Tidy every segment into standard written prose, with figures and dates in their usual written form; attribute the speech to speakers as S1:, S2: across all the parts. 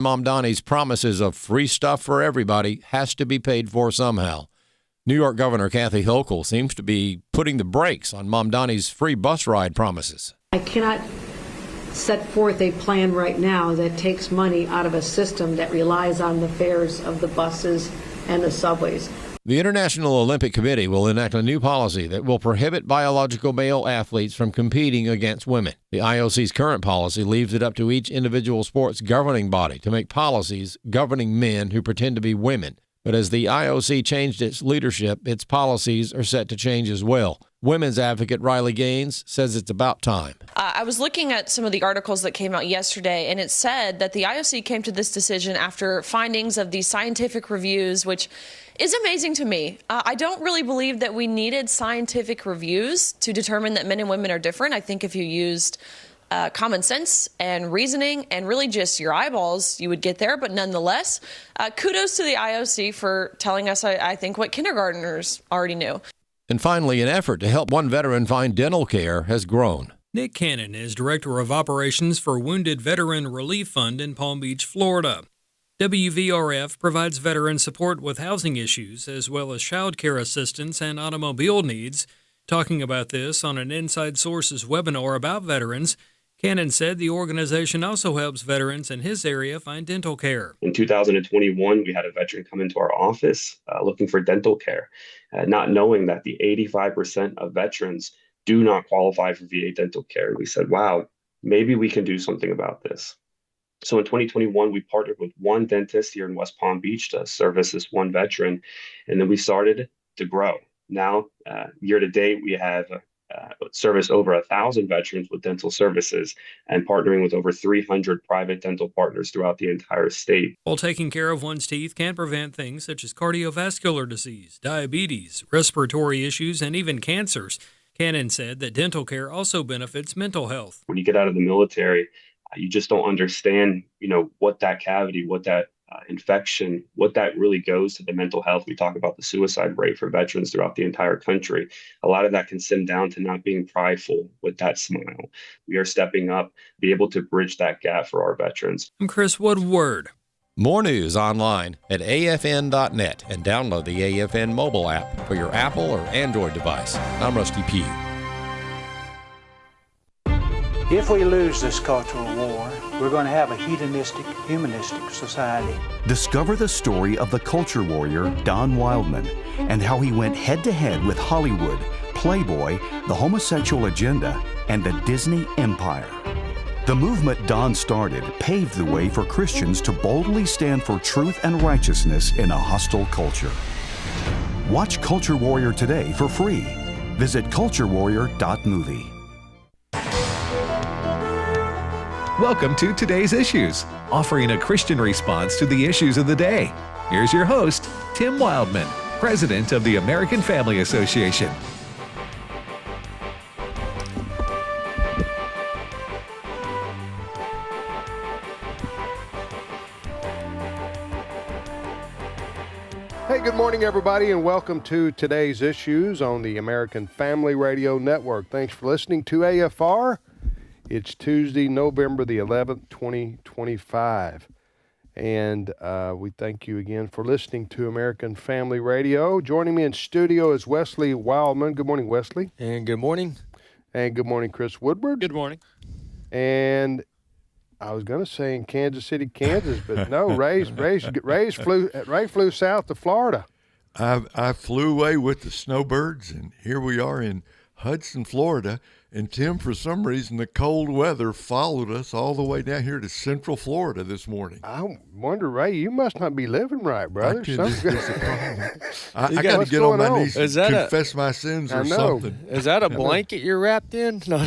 S1: Mom Donnie's promises of free stuff for everybody has to be paid for somehow. New York Governor Kathy Hochul seems to be putting the brakes on Mom Donnie's free bus ride promises.
S2: I cannot set forth a plan right now that takes money out of a system that relies on the fares of the buses and the subways.
S1: The International Olympic Committee will enact a new policy that will prohibit biological male athletes from competing against women. The IOC's current policy leaves it up to each individual sports governing body to make policies governing men who pretend to be women. But as the IOC changed its leadership, its policies are set to change as well. Women's advocate Riley Gaines says it's about time.
S3: I was looking at some of the articles that came out yesterday, and it said that the IOC came to this decision after findings of these scientific reviews, which is amazing to me. I don't really believe that we needed scientific reviews to determine that men and women are different. I think if you used common sense and reasoning and really just your eyeballs, you would get there. But nonetheless, kudos to the IOC for telling us, I think, what kindergartners already knew.
S1: And finally, an effort to help one veteran find dental care has grown.
S4: Nick Cannon is Director of Operations for Wounded Veteran Relief Fund in Palm Beach, Florida. WVRF provides veteran support with housing issues as well as child care assistance and automobile needs. Talking about this on an Inside Sources webinar about veterans, Cannon said the organization also helps veterans in his area find dental care.
S5: In 2021, we had a veteran come into our office looking for dental care, not knowing that the 85% of veterans do not qualify for VA dental care. We said, wow, maybe we can do something about this. So in 2021, we partnered with one dentist here in West Palm Beach to service this one veteran, and then we started to grow. Now, year to date, we have serviced over 1,000 veterans with dental services and partnering with over 300 private dental partners throughout the entire state.
S4: While taking care of one's teeth can prevent things such as cardiovascular disease, diabetes, respiratory issues, and even cancers, Cannon said that dental care also benefits mental health.
S5: When you get out of the military, you just don't understand, what that cavity, what that infection, what that really goes to the mental health. We talk about the suicide rate for veterans throughout the entire country. A lot of that can stem down to not being prideful with that smile. We are stepping up, be able to bridge that gap for our veterans.
S4: I'm Chris Woodward.
S1: More news online at afn.net and download the AFN mobile app for your Apple or Android device. I'm Rusty Pugh.
S6: If we lose this cultural war, we're going to have a hedonistic, humanistic society.
S7: Discover the story of the culture warrior Don Wildmon and how he went head-to-head with Hollywood, Playboy, the homosexual agenda, and the Disney empire. The movement Don started paved the way for Christians to boldly stand for truth and righteousness in a hostile culture. Watch Culture Warrior today for free. Visit culturewarrior.movie.
S8: Welcome to Today's Issues, offering a Christian response to the issues of the day. Here's your host, Tim Wildmon, President of the American Family Association.
S9: Hey, good morning, everybody, and welcome to Today's Issues on the American Family Radio Network. Thanks for listening to AFR. It's Tuesday, November the 11th, 2025. And we thank you again for listening to American Family Radio. Joining me in studio is Wesley Wildmon. Good morning, Wesley.
S10: And good morning.
S9: And good morning, Chris Woodward.
S4: Good morning.
S9: And I was going to say in Kansas City, Kansas, but no, Ray flew south to Florida.
S11: I flew away with the snowbirds, and here we are in Hudson, Florida. And Tim, for some reason, the cold weather followed us all the way down here to Central Florida this morning.
S9: I wonder, Ray, you must not be living right, brother.
S11: I got to get on my knees and confess my sins or something.
S10: Is that a blanket you're wrapped in? No.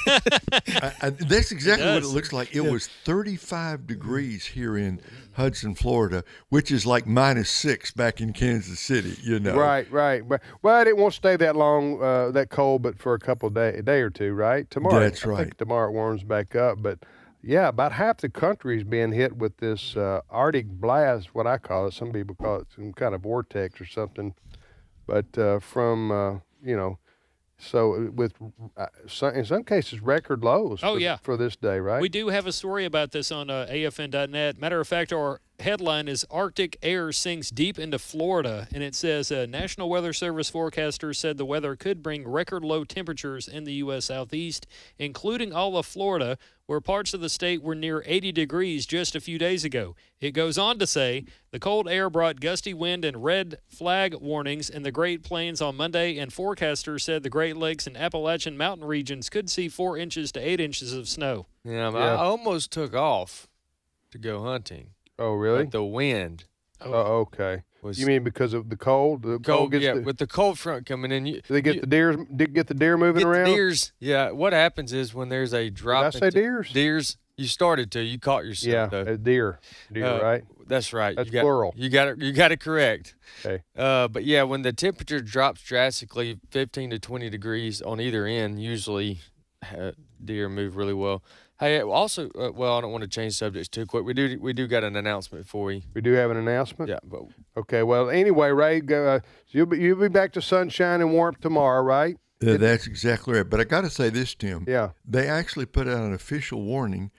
S11: That's exactly what it looks like. It was 35 degrees here in Hudson, Florida, which is like -6 back in Kansas City,
S9: Right. Well, it won't stay that long, that cold, but for a couple of days. Day or two, right? Tomorrow,
S11: that's right.
S9: I think tomorrow it warms back up. But yeah, about half the country is being hit with this Arctic blast, what I call it. Some people call it some kind of vortex or something. But from So with in some cases record lows. For this day, right?
S4: We do have a story about this on AFN.net. Matter of fact, our headline is Arctic air sinks deep into Florida, and it says National Weather Service forecasters said the weather could bring record low temperatures in the U.S. Southeast, including all of Florida, where parts of the state were near 80 degrees just a few days ago. It goes on to say the cold air brought gusty wind and red flag warnings in the Great Plains on Monday, and forecasters said the Great Lakes and Appalachian mountain regions could see 4 inches to 8 inches of snow.
S10: Yeah, I almost took off to go hunting.
S9: Oh, really?
S10: But the wind.
S9: Oh, okay. You mean because of the cold? The cold gets
S10: with the cold front coming in.
S9: Do they get the deer? Get the deer moving around?
S10: The deers. Yeah. What happens is when there's a drop.
S9: Did I say deers?
S10: Deers. You started to. You caught yourself.
S9: Yeah, a deer. Right?
S10: That's right.
S9: That's plural.
S10: You got it correct.
S9: Okay.
S10: But yeah, when the temperature drops drastically, 15 to 20 degrees on either end, usually deer move really well. Hey, also, I don't want to change subjects too quick. We do got an announcement for you.
S9: We do have an announcement?
S10: Yeah. But
S9: okay. Well, anyway, Ray, you'll be back to sunshine and warmth tomorrow, right?
S11: That's exactly right. But I got to say this, Tim.
S9: Yeah.
S11: They actually put out an official warning: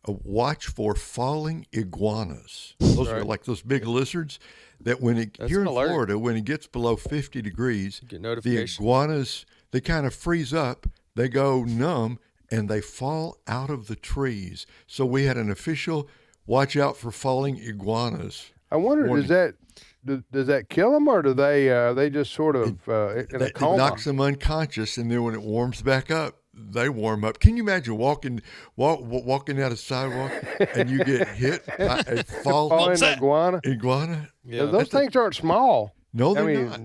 S11: watch for falling iguanas. Those are like those big lizards. That here in Florida, when it gets below 50 degrees, the iguanas they kind of freeze up. They go numb. And they fall out of the trees. So we had an official watch out for falling iguanas.
S9: I wonder, does that kill them, or do they just sort of in a coma?
S11: It knocks them unconscious, and then when it warms back up, they warm up. Can you imagine walking down a sidewalk and you get hit by a falling
S9: iguana?
S11: Yeah,
S9: those things aren't small.
S11: No, they're not.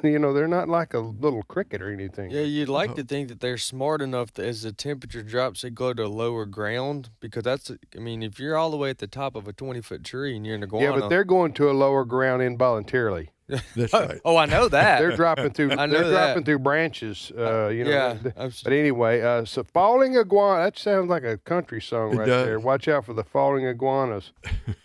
S9: They're not like a little cricket or anything.
S10: Yeah, you'd like to think that they're smart enough that as the temperature drops, they go to lower ground, because if you're all the way at the top of a 20-foot tree and you're in iguana.
S9: Yeah, but they're going to a lower ground involuntarily.
S11: That's right.
S10: Oh, I know that.
S9: They're dropping through. Dropping through branches.
S10: Yeah.
S9: But anyway, so falling iguana. That sounds like a country song right there. Watch out for the falling iguanas.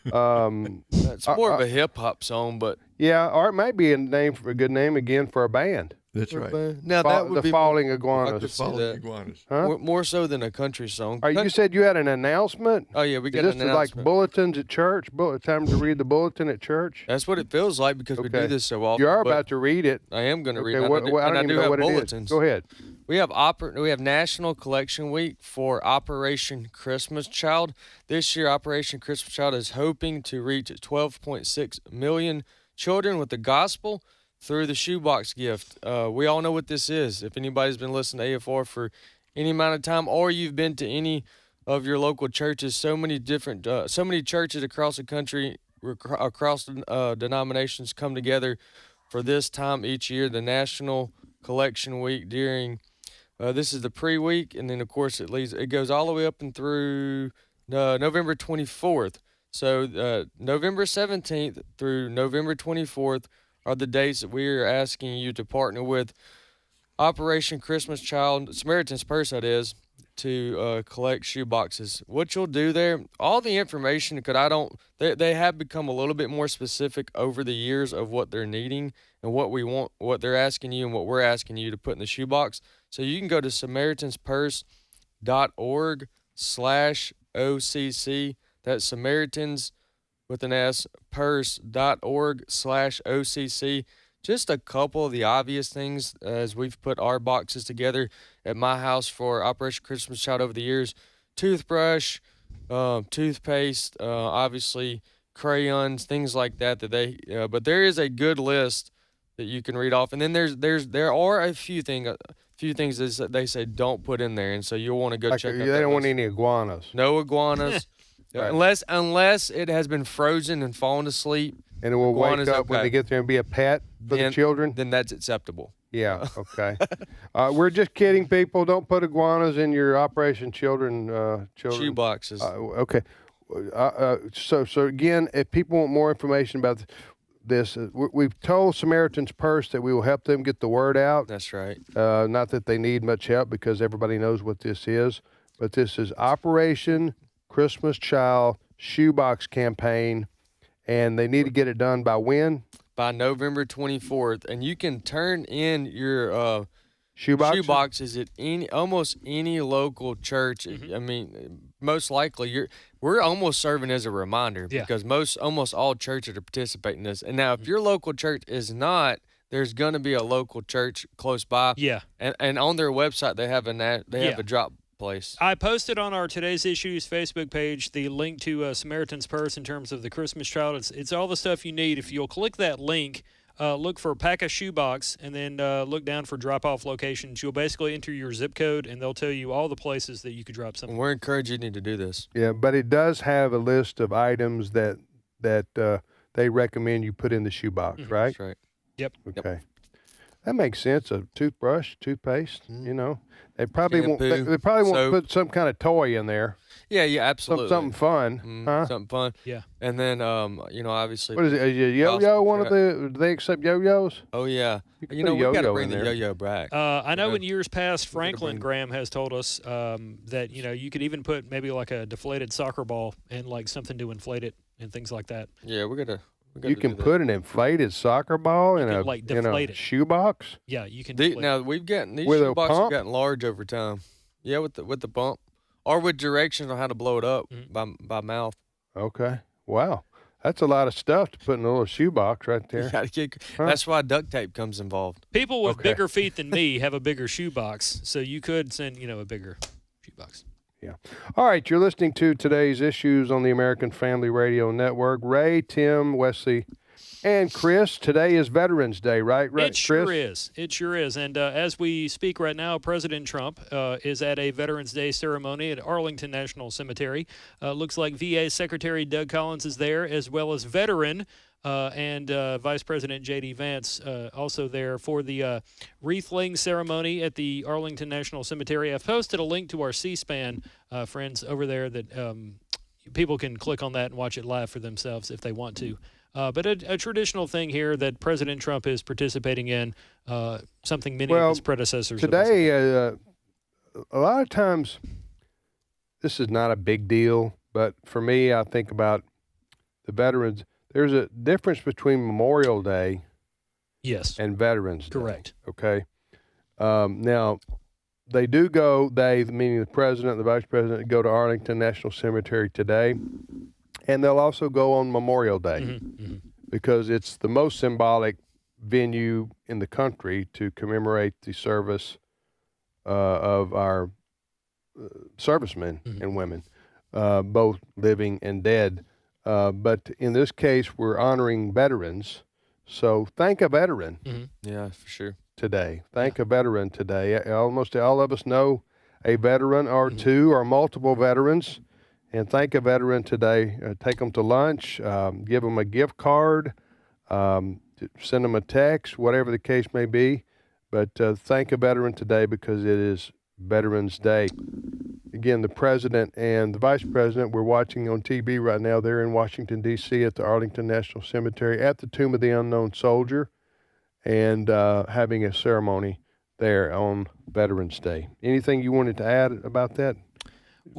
S10: It's more of a hip hop song, but
S9: yeah, or it might be a good name again for a band.
S11: That's right.
S10: Now that would
S9: the
S10: be
S9: falling iguanas.
S11: The falling iguanas.
S9: Huh?
S10: More so than a country song.
S9: You said you had an announcement?
S10: Oh yeah, we got
S9: an
S10: an announcement.
S9: Like bulletins at church. Time to read the bulletin at church.
S10: That's what it feels like because we do this so often.
S9: You are about to read it.
S10: I am going to read it.
S9: I do have bulletins. Go ahead.
S10: We have National Collection Week for Operation Christmas Child. This year, Operation Christmas Child is hoping to reach 12.6 million children with the gospel through the shoebox gift. We all know what this is. If anybody's been listening to AFR for any amount of time, or you've been to any of your local churches, so many churches across the country, across denominations come together for this time each year, the National Collection Week. During this is the pre-week, and then of course it goes all the way up and through November 24th. So November 17th through November 24th are the dates that we are asking you to partner with Operation Christmas Child, Samaritan's Purse, that is, to collect shoe boxes. What you'll do there, all the information, because they have become a little bit more specific over the years of what they're needing and what we want, what they're asking you and what we're asking you to put in the shoebox. So you can go to SamaritansPurse.org/OCC. That's Samaritans with an S, purse.org/OCC. Just a couple of the obvious things as we've put our boxes together at my house for Operation Christmas Child over the years. Toothbrush, toothpaste, obviously crayons, things like that. But there is a good list that you can read off, and then there are a few things that they say don't put in there, and so you'll want to go check out.
S9: They don't want any iguanas.
S10: No iguanas. Right. Unless it has been frozen and fallen asleep.
S9: And it will wake up when they get there and be a pet for the children?
S10: Then that's acceptable.
S9: Yeah, okay. We're just kidding, people. Don't put iguanas in your Operation Children.
S10: Shoe boxes.
S9: Okay. So again, if people want more information about this, we've told Samaritan's Purse that we will help them get the word out.
S10: That's right.
S9: Not that they need much help because everybody knows what this is, but this is Operation Christmas Child Shoebox Campaign, and they need to get it done by when?
S10: By November 24th, and you can turn in your Shoeboxes at almost any local church. I mean, most likely we're almost serving as a reminder because almost all churches are participating in this. And now, if your local church is not, there's going to be a local church close by.
S4: Yeah.
S10: And on their website they have have a drop place.
S4: I posted on our Today's Issues Facebook page the link to Samaritan's Purse in terms of the Christmas child. It's all the stuff you need. If you'll click that link, look for Pack a Shoebox, and then look down for drop-off locations. You'll basically enter your zip code, and they'll tell you all the places that you could drop something.
S10: And we're encouraging you to do this.
S9: Yeah, but it does have a list of items that they recommend you put in the shoebox, right?
S10: That's right.
S4: Yep.
S9: Okay.
S10: Yep.
S9: That makes sense. A toothbrush, toothpaste, They probably
S10: Shampoo,
S9: they probably won't
S10: soap.
S9: put some kind of toy in there.
S10: Yeah, absolutely.
S9: Something fun, huh?
S10: Something fun.
S4: Yeah.
S10: And then, obviously.
S9: What is it? A yo-yo? Do they accept yo-yos?
S10: Oh, yeah.
S9: You
S10: We
S9: put a
S10: got to
S9: yo-yo
S10: bring
S9: in
S10: the
S9: there.
S10: yo-yo back.
S4: I know in years past,
S10: We're gonna
S4: Franklin Graham has told us that, you could even put maybe like a deflated soccer ball and like something to inflate it and things like that.
S10: Yeah, we're gonna.
S9: You can put an inflated soccer ball in a shoebox.
S4: Yeah, you can.
S10: Now we've gotten these
S9: With a
S10: shoeboxes have
S9: pump?
S10: gotten large over time. Yeah, with the pump, or with directions on how to blow it up by mouth.
S9: Okay. Wow. That's a lot of stuff to put in a little shoebox right there.
S10: That's why duct tape comes involved.
S4: People with bigger feet than me have a bigger shoebox, so you could send a bigger shoebox.
S9: Yeah. All right, you're listening to Today's Issues on the American Family Radio Network. Ray, Tim, Wesley, and Chris. Today is Veterans Day, right?
S4: It
S9: Chris?
S4: sure is. It sure is. And as we speak right now, President Trump is at a Veterans Day ceremony at Arlington National Cemetery. Looks like VA Secretary Doug Collins is there, as well as veteran and Vice President J.D. Vance also there for the wreath-laying ceremony at the Arlington National Cemetery. I've posted a link to our C-SPAN friends over there that people can click on that and watch it live for themselves if they want to. But a traditional thing here that President Trump is participating in, something many of his predecessors
S9: today, a lot of times, this is not a big deal, but for me, I think about the veterans. There's a difference between Memorial Day and Veterans Day.
S4: Correct.
S9: Okay. Now, they do go, meaning the president and the vice president, go to Arlington National Cemetery today. And they'll also go on Memorial Day because it's the most symbolic venue in the country to commemorate the service of our servicemen and women, both living and dead. But in this case, we're honoring veterans. So thank a veteran.
S10: Yeah, for sure.
S9: Today. Thank a veteran today. Almost all of us know a veteran or two or multiple veterans. And thank a veteran today. Take them to lunch, give them a gift card, send them a text, whatever the case may be. But thank a veteran today because it is Veterans Day. Again, the president and the vice president, we're watching on TV right now. They're in Washington, D.C. at the Arlington National Cemetery at the Tomb of the Unknown Soldier and having a ceremony there on Veterans Day. Anything you wanted to add about that?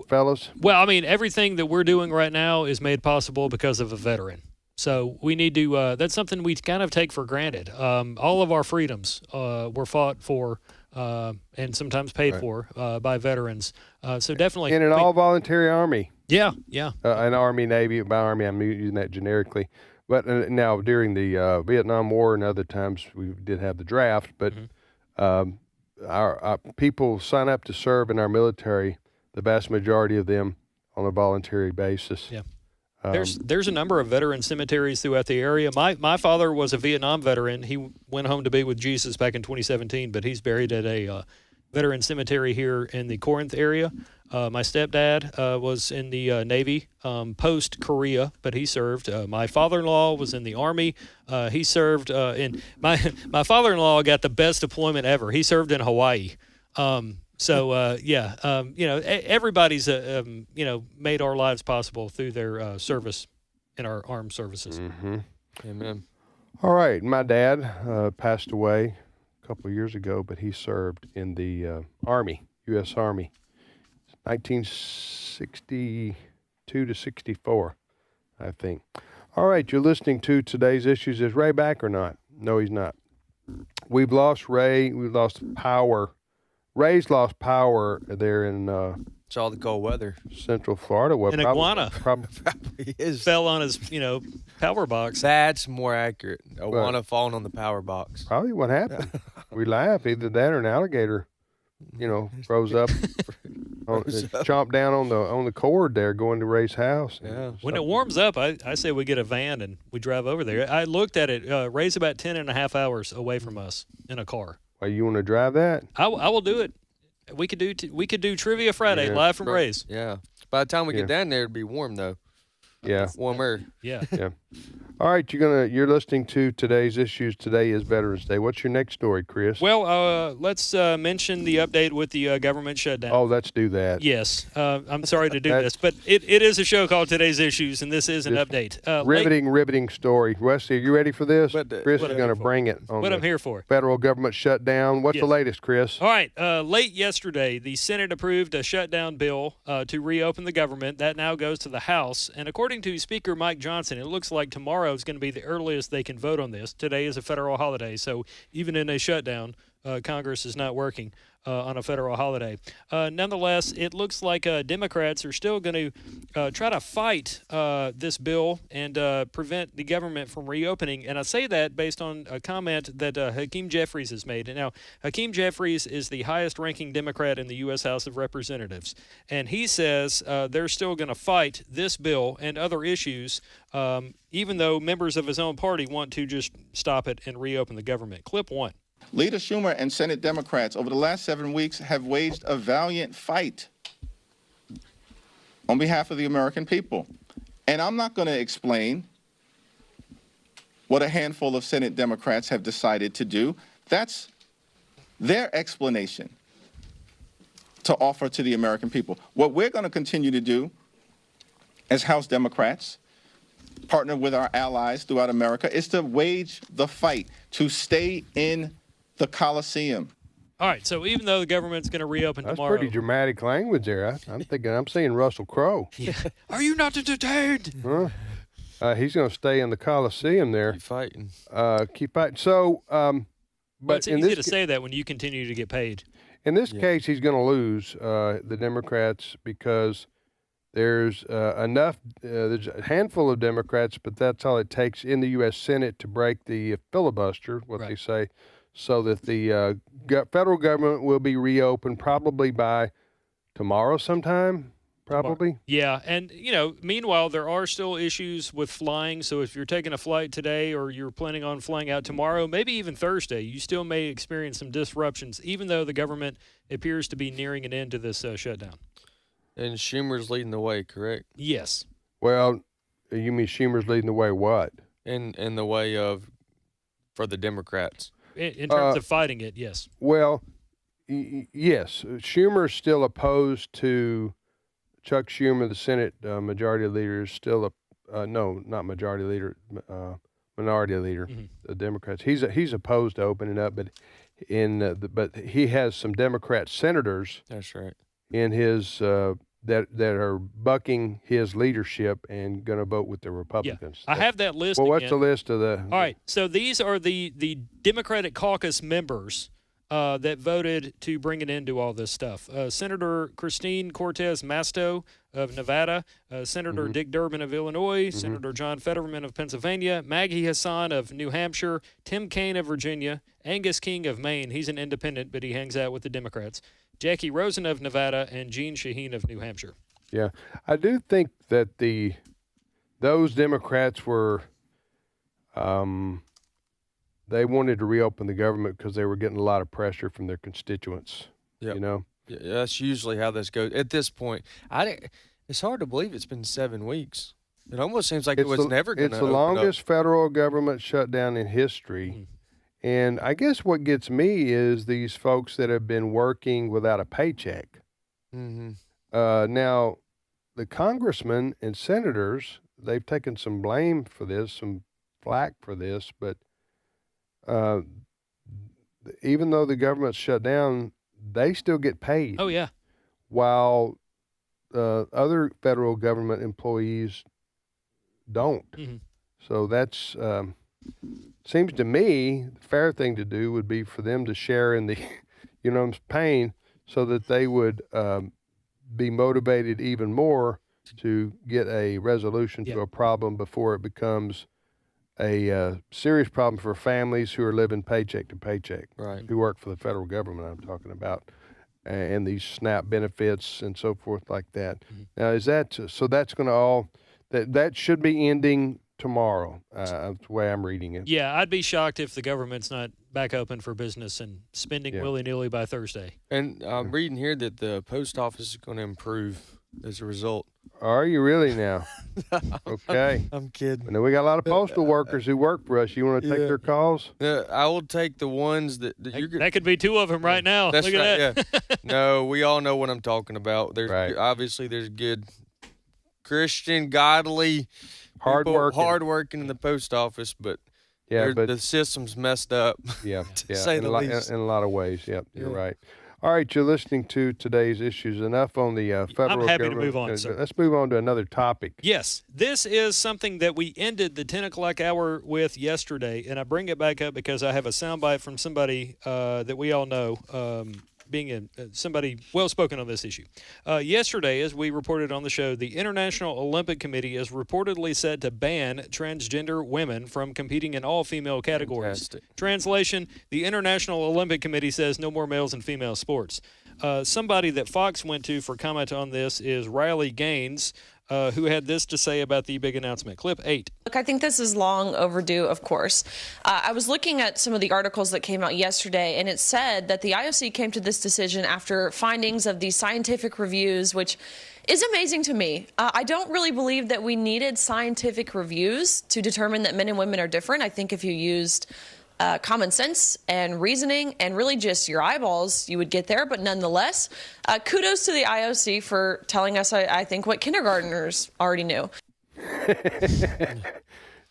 S9: Fellas?
S4: Well, I mean, everything that we're doing right now is made possible because of a veteran. So we need to, that's something we kind of take for granted. All of our freedoms were fought for and sometimes paid for by veterans. So definitely.
S9: In an all-voluntary Army.
S4: Yeah.
S9: An Army, Navy. By Army, I'm using that generically. But now during the Vietnam War and other times, we did have the draft. But our people sign up to serve in our military, the vast majority of them on a voluntary basis.
S4: Yeah. There's a number of veteran cemeteries throughout the area. My father was a Vietnam veteran. He went home to be with Jesus back in 2017, but he's buried at a veteran cemetery here in the Corinth area. My stepdad was in the Navy post-Korea, but he served. My father-in-law was in the Army. He served in my father-in-law got the best deployment ever. He served in Hawaii. Everybody's, made our lives possible through their service in our armed services.
S10: Amen.
S9: All right. My dad passed away a couple of years ago, but he served in the Army, U.S. Army, 1962 to 64, I think. All right. You're listening to Today's Issues. Is Ray back or not? No, he's not. We've lost Ray. We've lost power. Ray's lost power there in
S10: It's all the cold weather.
S9: Central Florida. Well,
S12: An iguana
S10: Probably is.
S12: fell on his, power box.
S10: That's more accurate. Iguana falling on the power box.
S9: Probably what happened. We laugh. Either that or an alligator, froze up, chomped down on the cord there going to Ray's house.
S10: Yeah.
S12: When it warms up, I say we get a van and we drive over there. I looked at it. Ray's about 10.5 hours away from us in a car.
S9: Well, you want to drive that?
S12: I will do it. We could do Trivia Friday live from Ray's.
S10: Yeah. By the time we get down there, it'd be warm though.
S9: Yeah.
S10: Warmer.
S12: Yeah.
S9: Yeah. All right, you're listening to Today's Issues. Today is Veterans Day. What's your next story, Chris?
S12: Well, let's mention the update with the government shutdown.
S9: Oh, let's do that.
S12: Yes. I'm sorry to do this, but it is a show called Today's Issues, and this is an update.
S9: Riveting story. Wesley, are you ready for this? Chris is going to bring it on
S12: what I'm here for.
S9: Federal government shutdown. What's the latest, Chris?
S12: All right. Late yesterday, the Senate approved a shutdown bill to reopen the government. That now goes to the House. And according to Speaker Mike Johnson, it looks like tomorrow is going to be the earliest they can vote on this. Today is a federal holiday, so even in a shutdown, Congress is not working on a federal holiday. Nonetheless, it looks like Democrats are still going to try to fight this bill and prevent the government from reopening. And I say that based on a comment that Hakeem Jeffries has made. And now, Hakeem Jeffries is the highest-ranking Democrat in the U.S. House of Representatives. And he says they're still going to fight this bill and other issues, even though members of his own party want to just stop it and reopen the government. Clip 1.
S13: Leader Schumer and Senate Democrats over the last 7 weeks have waged a valiant fight on behalf of the American people. And I'm not going to explain what a handful of Senate Democrats have decided to do. That's their explanation to offer to the American people. What we're going to continue to do as House Democrats, partner with our allies throughout America, is to wage the fight to stay in the Coliseum.
S12: All right, so even though the government's going to reopen tomorrow.
S9: That's pretty dramatic language there. I'm seeing Russell Crowe.
S12: Yeah. Are you not entertained?
S9: Huh? He's going to stay in the Coliseum there.
S10: Keep fighting.
S9: Keep fighting. So,
S12: but it's easy to say that when you continue to get paid.
S9: In this case, he's going to lose the Democrats because there's enough. There's a handful of Democrats, but that's all it takes in the U.S. Senate to break the filibuster, they say, so that the federal government will be reopened probably by tomorrow sometime, probably.
S12: Yeah, and, meanwhile, there are still issues with flying, so if you're taking a flight today or you're planning on flying out tomorrow, maybe even Thursday, you still may experience some disruptions, even though the government appears to be nearing an end to this shutdown.
S10: And Schumer's leading the way, correct?
S12: Yes.
S9: Well, you mean Schumer's leading the way what?
S10: In the way of, for the Democrats.
S12: In terms of fighting it, yes.
S9: Well, yes. Schumer's still opposed to Chuck Schumer, the Senate majority leader, is still no, not majority leader, minority leader, the Democrats. He's opposed to opening up, but but he has some Democrat senators.
S10: That's right.
S9: In his that are bucking his leadership and going to vote with the Republicans.
S12: Yeah. I have that list.
S9: Well, what's
S12: again.
S9: the list of the?
S12: All right, so these are the Democratic caucus members that voted to bring an end to all this stuff. Senator Christine Cortez Masto of Nevada, Senator Dick Durbin of Illinois, Senator John Fetterman of Pennsylvania, Maggie Hassan of New Hampshire, Tim Kaine of Virginia, Angus King of Maine. He's an independent, but he hangs out with the Democrats. Jackie Rosen of Nevada, and Gene Shaheen of New Hampshire.
S9: Yeah, I do think that those Democrats were, they wanted to reopen the government because they were getting a lot of pressure from their constituents.
S10: Yep.
S9: Yeah,
S10: that's usually how this goes. At this point, it's hard to believe it's been 7 weeks. It almost seems like it was never going to.
S9: It's the longest federal government shutdown in history. And I guess what gets me is these folks that have been working without a paycheck. Now, the congressmen and senators, they've taken some blame for this, some flack for this, but even though the government's shut down, they still get paid.
S12: Oh, yeah.
S9: While other federal government employees don't. So that's seems to me the fair thing to do would be for them to share in the, pain, so that they would be motivated even more to get a resolution to a problem before it becomes a serious problem for families who are living paycheck to paycheck, who work for the federal government. I'm talking about, and these SNAP benefits and so forth like that. Now, is that so? That's going to that should be ending tomorrow. That's the way I'm reading it.
S12: Yeah, I'd be shocked if the government's not back open for business and spending willy-nilly by Thursday.
S10: And I'm reading here that the post office is going to improve as a result.
S9: Are you really now? Okay.
S10: I'm kidding.
S9: And then we got a lot of postal workers who work for us. You want to take their calls?
S10: I will take the ones that you're.
S12: That could be two of them right now.
S10: That's
S12: Look
S10: right.
S12: at that.
S10: Yeah. No, we all know what I'm talking about. There's obviously there's good Christian, godly, hardworking in the post office, but but the system's messed up.
S9: Yeah,
S10: to say the least.
S9: In a lot of ways. Yep, you're right. All right, you're listening to today's issues. Enough on the federal
S12: I'm happy
S9: government.
S12: to move on, sir.
S9: Let's move on to another topic.
S12: Yes, this is something that we ended the 10 o'clock hour with yesterday, and I bring it back up because I have a soundbite from somebody that we all know, being somebody well-spoken on this issue. Yesterday, as we reported on the show, the International Olympic Committee is reportedly set to ban transgender women from competing in all female categories.
S10: Fantastic.
S12: Translation, the International Olympic Committee says no more males in female sports. Somebody that Fox went to for comment on this is Riley Gaines, who had this to say about the big announcement. Clip 8.
S3: Look, I think this is long overdue, of course. I was looking at some of the articles that came out yesterday, and it said that the IOC came to this decision after findings of these scientific reviews, which is amazing to me. I don't really believe that we needed scientific reviews to determine that men and women are different. I think if you used common sense and reasoning and really just your eyeballs, you would get there. But nonetheless, kudos to the IOC for telling us, I think, what kindergartners already knew.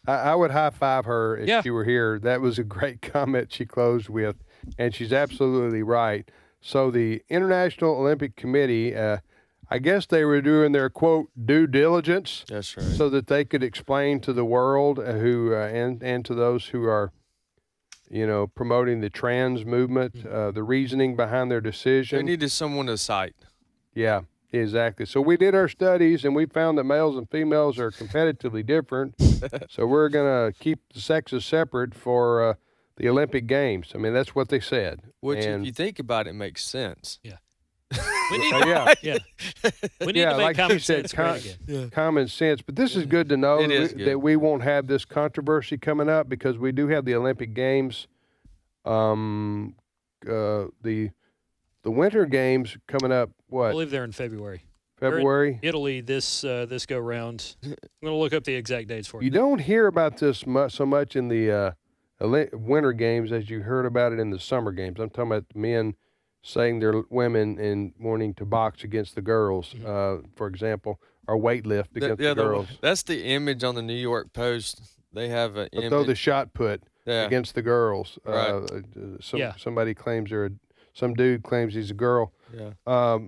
S9: I would high-five her if she were here. That was a great comment she closed with, and she's absolutely right. So the International Olympic Committee, I guess they were doing their, quote, due diligence.
S10: That's right.
S9: So that they could explain to the world and to those who are promoting the trans movement, the reasoning behind their decision.
S10: They needed someone to cite.
S9: Yeah, exactly. So we did our studies, and we found that males and females are competitively different. So we're going to keep the sexes separate for the Olympic Games. I mean, that's what they said.
S10: Which, if you think about it, makes sense.
S12: Yeah. We need we need to make
S9: like
S12: common
S9: said,
S12: sense great again.
S9: common sense. But this is good to know that we won't have this controversy coming up, because we do have the Olympic Games, the Winter Games coming up. What?
S12: I believe they're in February.
S9: February?
S12: They're in Italy this go round. I'm going to look up the exact dates for you.
S9: You don't hear about this so much in the Winter Games as you heard about it in the Summer Games. I'm talking about men saying they're women and wanting to box against the girls, for example, or weightlift against the girls.
S10: That's the image on the New York Post. They have an image.
S9: Throw the shot put against the girls.
S10: Right.
S9: Somebody claims some dude claims he's a girl.
S10: Yeah.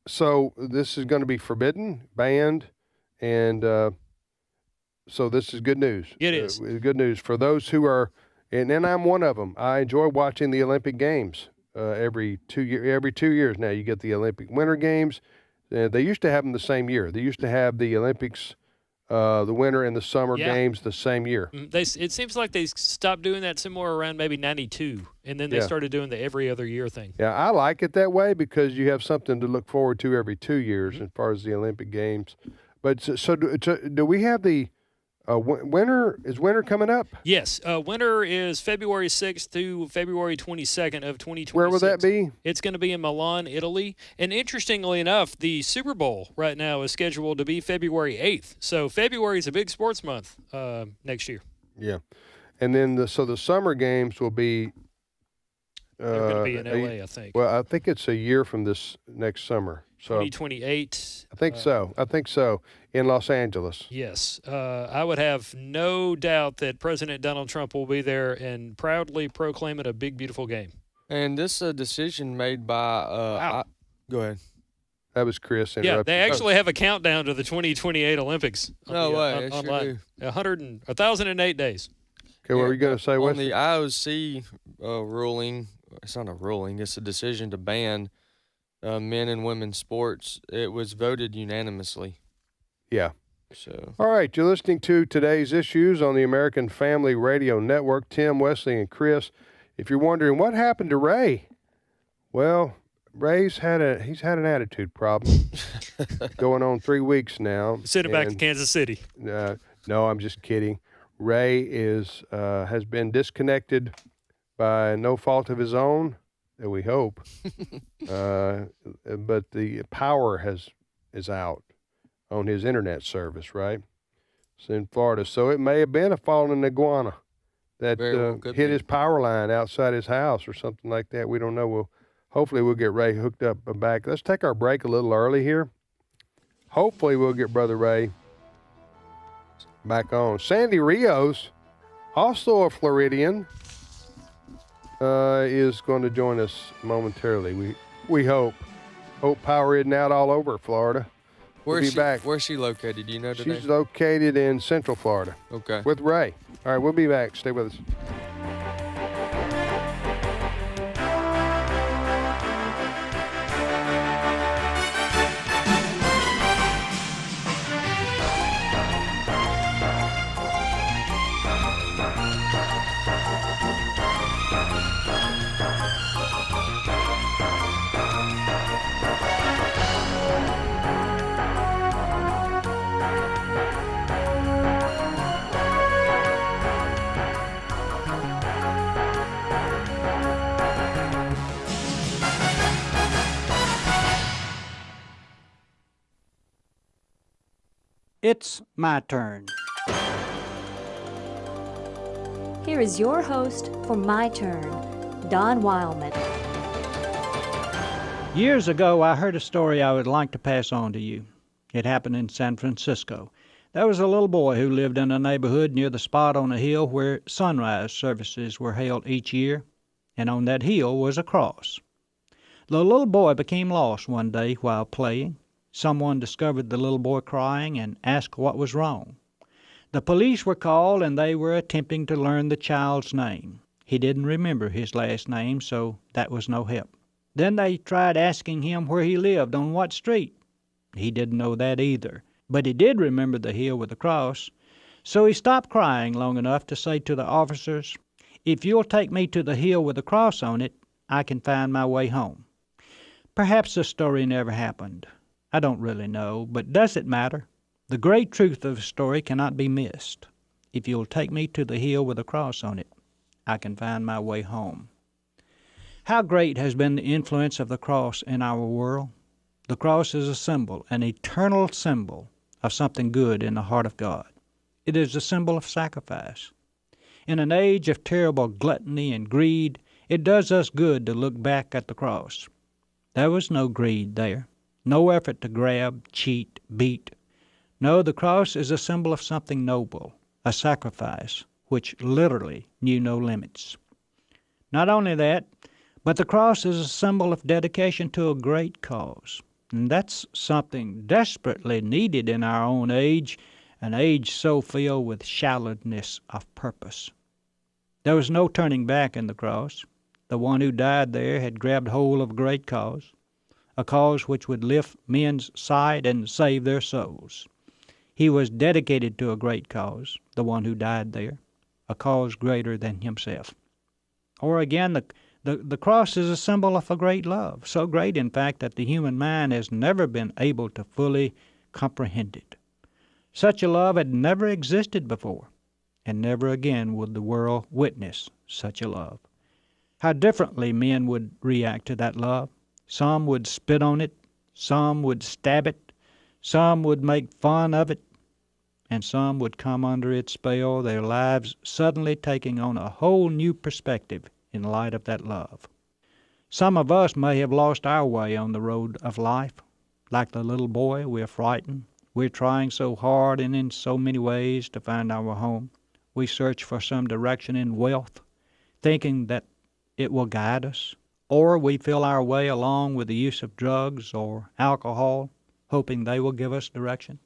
S9: So this is going to be forbidden, banned, and so this is good news.
S12: It is.
S9: Good news for those who are, and I'm one of them. I enjoy watching the Olympic Games. Every 2 years now, you get the Olympic Winter Games. They used to have them the same year. They used to have the Olympics, the Winter and the Summer Games the same year.
S12: It seems like they stopped doing that somewhere around maybe 92, and then they started doing the every other year thing.
S9: Yeah, I like it that way because you have something to look forward to every 2 years as far as the Olympic Games. But so do we have the winter? Is winter coming up?
S12: Yes. Winter is February 6th to February 22nd of 2026.
S9: Where will that be?
S12: It's going to be in Milan, Italy. And interestingly enough, the Super Bowl right now is scheduled to be February 8th. So February is a big sports month next year.
S9: Yeah. And then the Summer Games will be
S12: they're going to be in LA, I think.
S9: Well, I think it's a year from this next summer. So
S12: 2028.
S9: I think so. In Los Angeles.
S12: Yes. I would have no doubt that President Donald Trump will be there and proudly proclaim it a big, beautiful game.
S10: And this is a decision made by go ahead.
S9: That was Chris.
S12: Yeah, they actually have a countdown to the 2028 Olympics.
S10: No way.
S12: Online. 1,008 days.
S9: Okay, what were you going to say,
S10: On
S9: Wesley?
S10: the IOC ruling, it's not a ruling, it's a decision to ban men and women's sports. It was voted unanimously.
S9: Yeah.
S10: So.
S9: All right, you're listening to Today's Issues on the American Family Radio Network. Tim, Wesley, and Chris. If you're wondering what happened to Ray, well, Ray's had an attitude problem going on 3 weeks now.
S12: Send him back to Kansas City.
S9: No, I'm just kidding. Ray has been disconnected by no fault of his own, that we hope. But the power is out on his internet service, right? It's in Florida. So it may have been a fallen iguana that hit his power line outside his house or something like that. We don't know. Hopefully we'll get Ray hooked up back. Let's take our break a little early here. Hopefully we'll get Brother Ray back on. Sandy Rios, also a Floridian, is going to join us momentarily. We hope. Hope power isn't out all over Florida. We'll be back.
S10: Where's she located? Do you know today?
S9: She's located in Central Florida.
S10: Okay.
S9: With Ray. All right, we'll be back. Stay with us.
S14: It's my turn.
S15: Here is your host for My Turn, Don Wildmon.
S14: Years ago, I heard a story I would like to pass on to you. It happened in San Francisco. There was a little boy who lived in a neighborhood near the spot on a hill where sunrise services were held each year, and on that hill was a cross. The little boy became lost one day while playing. Someone discovered the little boy crying and asked what was wrong. The police were called, and they were attempting to learn the child's name. He didn't remember his last name, so that was no help. Then they tried asking him where he lived, on what street. He didn't know that either, but he did remember the hill with the cross. So he stopped crying long enough to say to the officers, "If you'll take me to the hill with the cross on it, I can find my way home." Perhaps the story never happened. I don't really know, but does it matter? The great truth of the story cannot be missed. If you'll take me to the hill with a cross on it, I can find my way home. How great has been the influence of the cross in our world? The cross is a symbol, an eternal symbol of something good in the heart of God. It is a symbol of sacrifice. In an age of terrible gluttony and greed, it does us good to look back at the cross. There was no greed there. No effort to grab, cheat, beat. No, the cross is a symbol of something noble, a sacrifice which literally knew no limits. Not only that, but the cross is a symbol of dedication to a great cause. And that's something desperately needed in our own age, an age so filled with shallowness of purpose. There was no turning back in the cross. The one who died there had grabbed hold of a great cause, a cause which would lift men's sight and save their souls. He was dedicated to a great cause, the one who died there, a cause greater than himself. Or again, the cross is a symbol of a great love, so great, in fact, that the human mind has never been able to fully comprehend it. Such a love had never existed before, and never again would the world witness such a love. How differently men would react to that love. Some would spit on it, some would stab it, some would make fun of it, and some would come under its spell, their lives suddenly taking on a whole new perspective in light of that love. Some of us may have lost our way on the road of life. Like the little boy, we're frightened. We're trying so hard and in so many ways to find our home. We search for some direction in wealth, thinking that it will guide us. Or we feel our way along with the use of drugs or alcohol, hoping they will give us direction.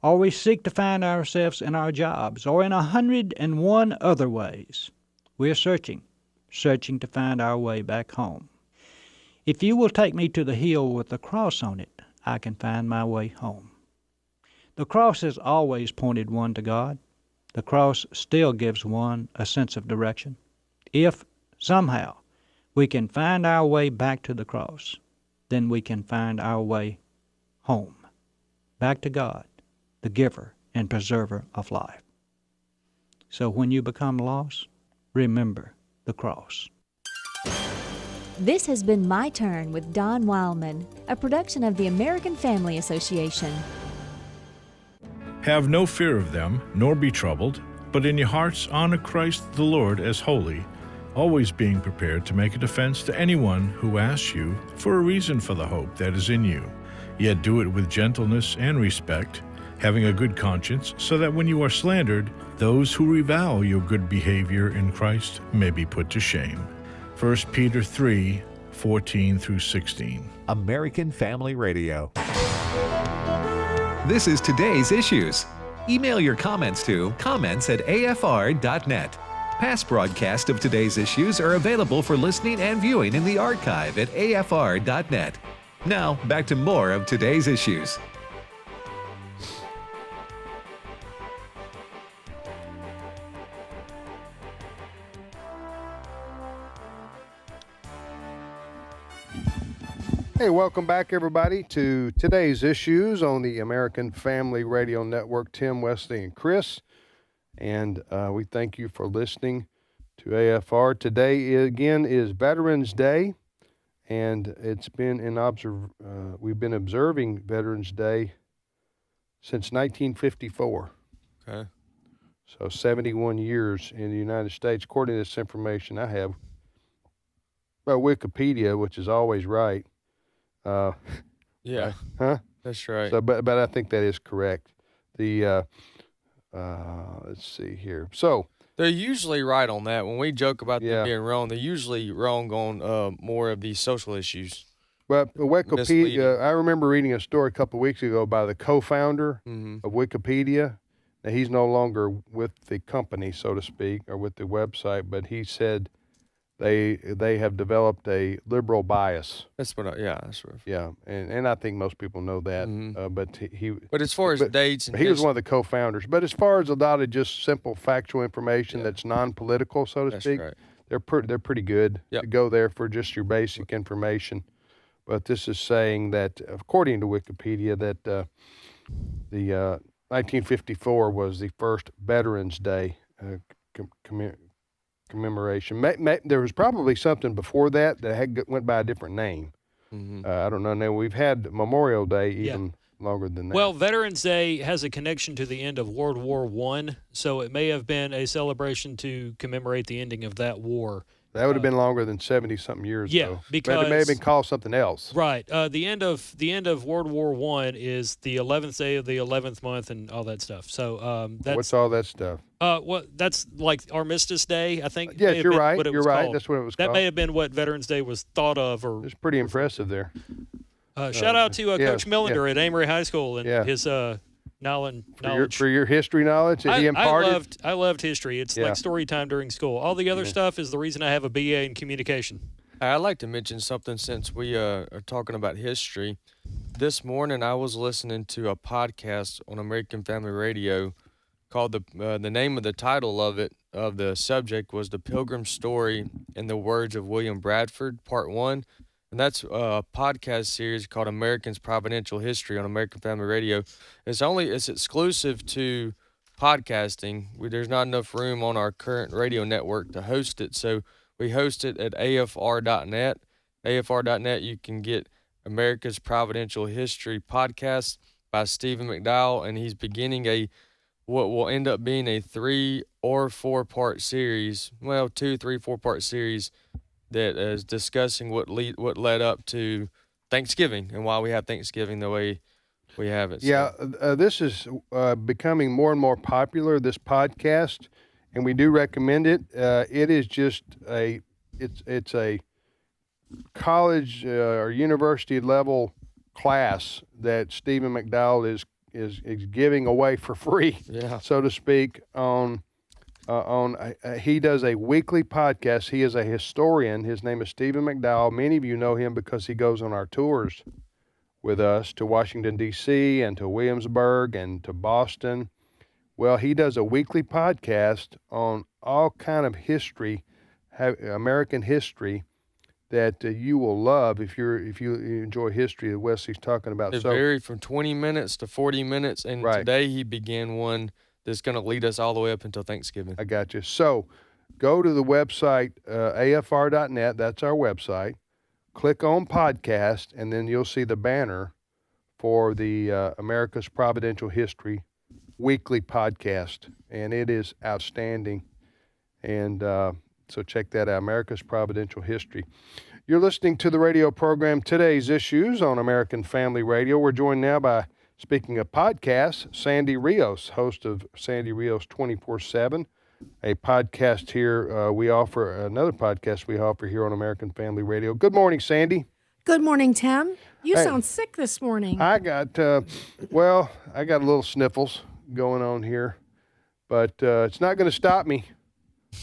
S14: or we seek to find ourselves in our jobs, or in 101 other ways. We're searching to find our way back home. If you will take me to the hill with the cross on it, I can find my way home. The cross has always pointed one to God. The cross still gives one a sense of direction. If somehow we can find our way back to the cross, then we can find our way home, back to God, the giver and preserver of life. So when you become lost, remember the cross.
S15: This has been My Turn with Don Wildmon, a production of the American Family Association.
S16: Have no fear of them, nor be troubled, but in your hearts honor Christ the Lord as holy, always being prepared to make a defense to anyone who asks you for a reason for the hope that is in you. Yet do it with gentleness and respect, having a good conscience, so that when you are slandered, those who revile your good behavior in Christ may be put to shame. 1 Peter 3:14 through 16.
S8: American Family Radio. This is Today's Issues. Email your comments to comments@afr.net. Past broadcasts of Today's Issues are available for listening and viewing in the archive at afr.net. Now, back to more of Today's Issues.
S9: Hey, welcome back, everybody, to Today's Issues on the American Family Radio Network. Tim, Wesley, and Chris. And we thank you for listening to AFR. Today, again, is Veterans Day, and it's been we've been observing Veterans Day since 1954.
S10: Okay.
S9: So 71 years in the United States, according to this information I have. Well, Wikipedia, which is always right.
S10: Yeah.
S9: Huh?
S10: That's right.
S9: So, but I think that is correct. The let's see here. So
S10: they're usually right on that. When we joke about them being wrong, they're usually wrong on more of these social issues.
S9: Well, Wikipedia. I remember reading a story a couple of weeks ago by the co-founder of Wikipedia. Now, he's no longer with the company, so to speak, or with the website, but he said they have developed a liberal bias.
S10: That's what. That's right.
S9: Yeah, and I think most people know that. But
S10: as far as dates, and
S9: he was one of the co-founders. But as far as a lot of just simple factual information that's non-political, so to speak,
S10: right.
S9: they're pretty good to go there for just your basic information. But this is saying that, according to Wikipedia, that the 1954 was the first Veterans Day commemoration. There was probably something before that went by a different name. I don't know. Now, we've had Memorial Day even longer than that.
S12: Well, Veterans Day has a connection to the end of World War I, so it may have been a celebration to commemorate the ending of that war.
S9: That would have been longer than 70-something years ago.
S12: Because
S9: it may have been called something else.
S12: Right. The end of World War I is the 11th day of the 11th month and all that stuff. So that's
S9: what's all that stuff?
S12: That's like Armistice Day, I think.
S9: Yes, you're right. You're right.
S12: Called.
S9: That's what it was called.
S12: That may have been what Veterans Day was thought of.
S9: It's pretty impressive there.
S12: Shout out to Coach Millender at Amory High School and his knowledge.
S9: For your history knowledge that he imparted?
S12: I loved history. It's like story time during school. All the other stuff is the reason I have a BA in communication.
S10: I'd like to mention something since we are talking about history. This morning I was listening to a podcast on American Family Radio called the name of the title of the subject was The Pilgrim's Story in the Words of William Bradford, Part 1. And that's a podcast series called Americans' Providential History on American Family Radio. It's exclusive to podcasting. There's not enough room on our current radio network to host it, so we host it at afr.net. afr.net, you can get America's Providential History podcast by Stephen McDowell, and he's beginning what will end up being a 3 or 4 part series. Well, 2, 3, 4 part series that is discussing what led up to Thanksgiving and why we have Thanksgiving the way we have it.
S9: Yeah, this is becoming more and more popular, this podcast, and we do recommend it. It is just it's a college or university level class that Stephen McDowell is giving away for free, so to speak. He does a weekly podcast. He is a historian. His name is Stephen McDowell. Many of you know him because he goes on our tours with us to Washington, D.C. and to Williamsburg and to Boston. Well, he does a weekly podcast on all kind of history, American history, that you will love if you enjoy history that Wesley's talking about.
S10: It varied from 20 minutes to 40 minutes, and today he began one that's going to lead us all the way up until Thanksgiving.
S9: I got you. So go to the website, afr.net. That's our website. Click on podcast, and then you'll see the banner for the America's Providential History weekly podcast, and it is outstanding. And so check that out, America's Providential History. You're listening to the radio program Today's Issues on American Family Radio. We're joined now by, speaking of podcasts, Sandy Rios, host of Sandy Rios 24/7, a podcast here. We offer another podcast we offer here on American Family Radio. Good morning, Sandy.
S17: Good morning, Tim. You sound sick this morning.
S9: I got, I got a little sniffles going on here, but it's not going to stop me.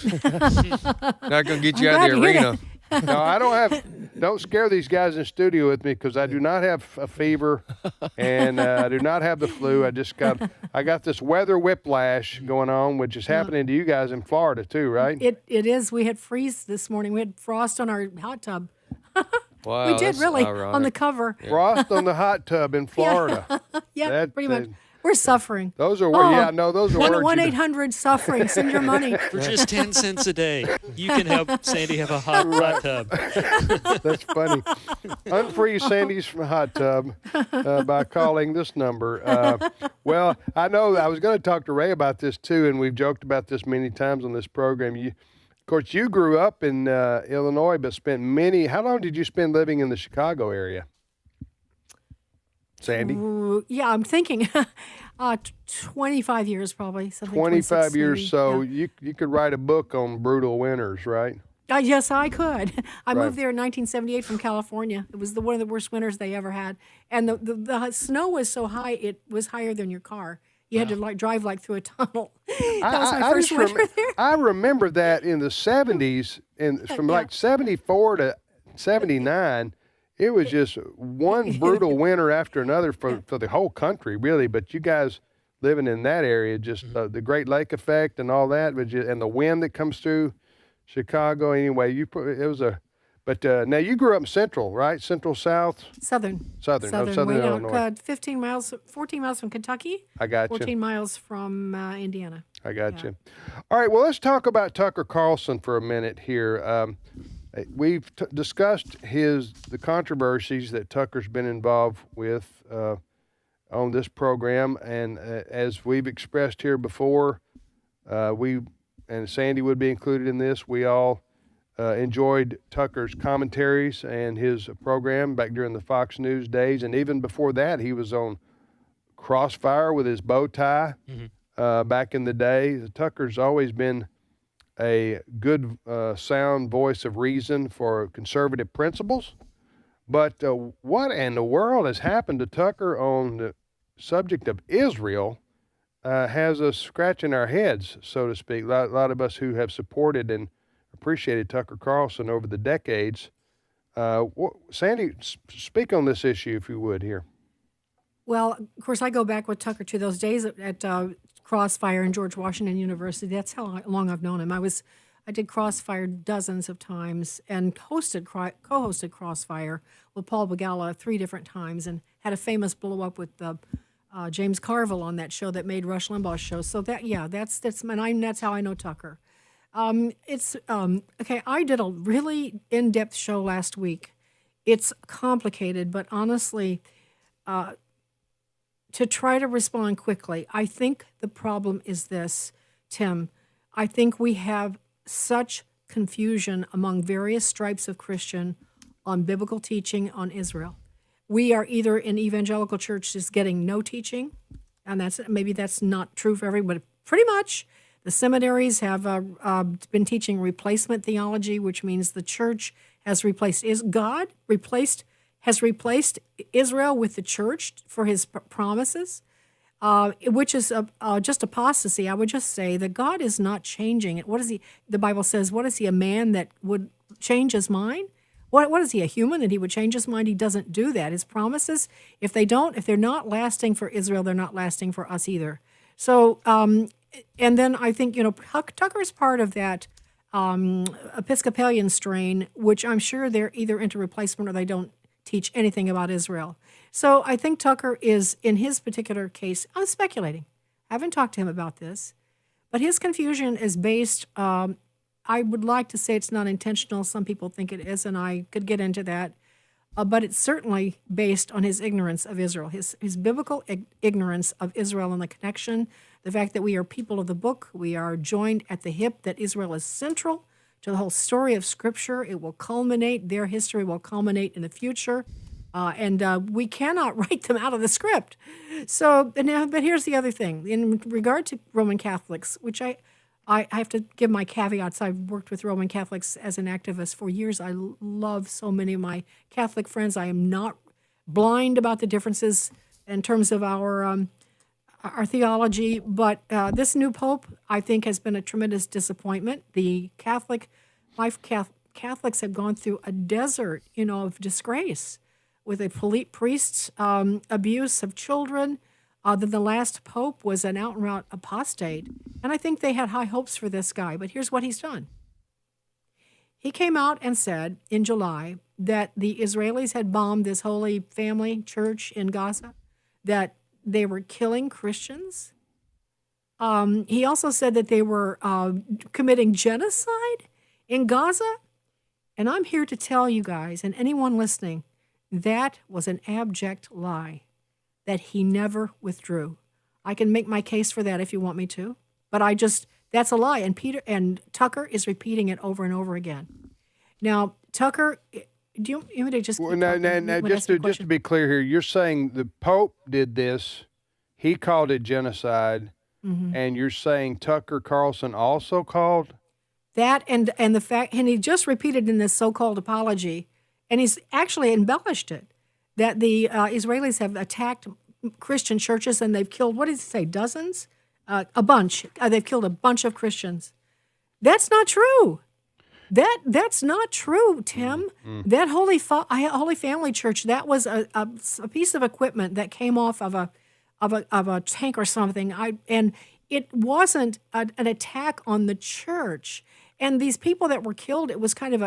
S10: Not going to get you out of the arena.
S9: No, I don't scare these guys in studio with me because I do not have a fever and I do not have the flu. I got this weather whiplash going on, which is happening to you guys in Florida too, right?
S17: It is. We had freeze this morning. We had frost on our hot tub.
S10: Wow,
S17: we did really
S10: ironic.
S17: on the cover.
S9: Frost on the hot tub in Florida.
S17: Yeah, pretty much. We're suffering.
S9: Those are words. Those are words.
S17: 1-800-SUFFERING. Send your money.
S12: For just 10 cents a day, you can help Sandy have a hot tub.
S9: That's funny. Unfreeze Sandy's from a hot tub by calling this number. Well, I know I was going to talk to Ray about this too, and we've joked about this many times on this program. Of course, you grew up in Illinois, but how long did you spend living in the Chicago area? Sandy?
S17: Yeah, I'm thinking 25 years probably.
S9: 25 years,
S17: maybe.
S9: so
S17: yeah.
S9: you could write a book on brutal winters, right?
S17: Yes, I could. I moved there in 1978 from California. It was one of the worst winters they ever had. And the snow was so high, it was higher than your car. You had to drive through a tunnel. That was my first winter there.
S9: I remember that in the 70s, from 74 to 79, it was just one brutal winter after another for the whole country, really. But you guys living in that area, just the Great Lake effect and all that, and the wind that comes through Chicago. Anyway, But now you grew up in Central, right? Central South?
S17: Southern
S9: Illinois.
S17: 14 miles from Kentucky.
S9: I got you.
S17: 14 miles from Indiana.
S9: I got you. All right, well, let's talk about Tucker Carlson for a minute here. We've discussed the controversies that Tucker's been involved with on this program, and as we've expressed here before, and Sandy would be included in this, we all enjoyed Tucker's commentaries and his program back during the Fox News days, and even before that, he was on Crossfire with his bow tie back in the day. Tucker's always been a good, sound voice of reason for conservative principles. But what in the world has happened to Tucker on the subject of Israel has us scratching our heads, so to speak. A lot of us who have supported and appreciated Tucker Carlson over the decades. Sandy, speak on this issue, if you would, here.
S17: Well, of course, I go back with Tucker to those days at Crossfire and George Washington University. That's how long I've known him. I did Crossfire dozens of times and co-hosted Crossfire with Paul Begala 3 different times, and had a famous blow up with James Carville on that show that made Rush Limbaugh's show. So that's how I know Tucker. Okay. I did a really in-depth show last week. It's complicated, but honestly, to try to respond quickly, I think the problem is this, Tim. I think we have such confusion among various stripes of Christian on biblical teaching on Israel. We are either in evangelical churches getting no teaching, and maybe that's not true for everybody, but pretty much. The seminaries have been teaching replacement theology, which means the church has replaced Israel with the church for his promises. which is just apostasy. I would just say that God is not changing it. What is he? The Bible says, what is he, a man that would change his mind? What is he, a human that he would change his mind? He doesn't do that. His promises, if they're not lasting for Israel, they're not lasting for us either. So, and then I think, Tucker's part of that Episcopalian strain, which I'm sure they're either into replacement or they don't teach anything about Israel. So I think Tucker is, in his particular case, I'm speculating. I haven't talked to him about this, but his confusion is based, I would like to say it's not intentional. Some people think it is, and I could get into that. But it's certainly based on his ignorance of Israel, his biblical ignorance of Israel and the connection, the fact that we are people of the book. We are joined at the hip, that Israel is central to the whole story of Scripture. It will culminate, their history will culminate in the future. And we cannot write them out of the script. So, but here's the other thing. In regard to Roman Catholics, which I have to give my caveats. I've worked with Roman Catholics as an activist for years. I love so many of my Catholic friends. I am not blind about the differences in terms of our theology, but this new pope, I think, has been a tremendous disappointment. The Catholics have gone through a desert, of disgrace with a priest's abuse of children. Then the last pope was an out-and-out apostate, and I think they had high hopes for this guy. But here's what he's done. He came out and said in July that the Israelis had bombed this Holy Family Church in Gaza, that they were killing Christians. He also said that they were committing genocide in Gaza. And I'm here to tell you guys, and anyone listening, that was an abject lie that he never withdrew. I can make my case for that if you want me to, but that's a lie. And Tucker is repeating it over and over again. Now, Tucker, do you want me to just...
S9: Well, just to be clear here, you're saying the Pope did this, he called it genocide, and you're saying Tucker Carlson also called?
S17: That and the fact, and he just repeated in this so-called apology, and he's actually embellished it, that the Israelis have attacked Christian churches and they've killed, what did he say, dozens? A bunch. They've killed a bunch of Christians. That's not true. That's not true, Tim. That Holy Family Church, that was a piece of equipment that came off of a tank or something. And it wasn't an attack on the church. And these people that were killed, it was kind of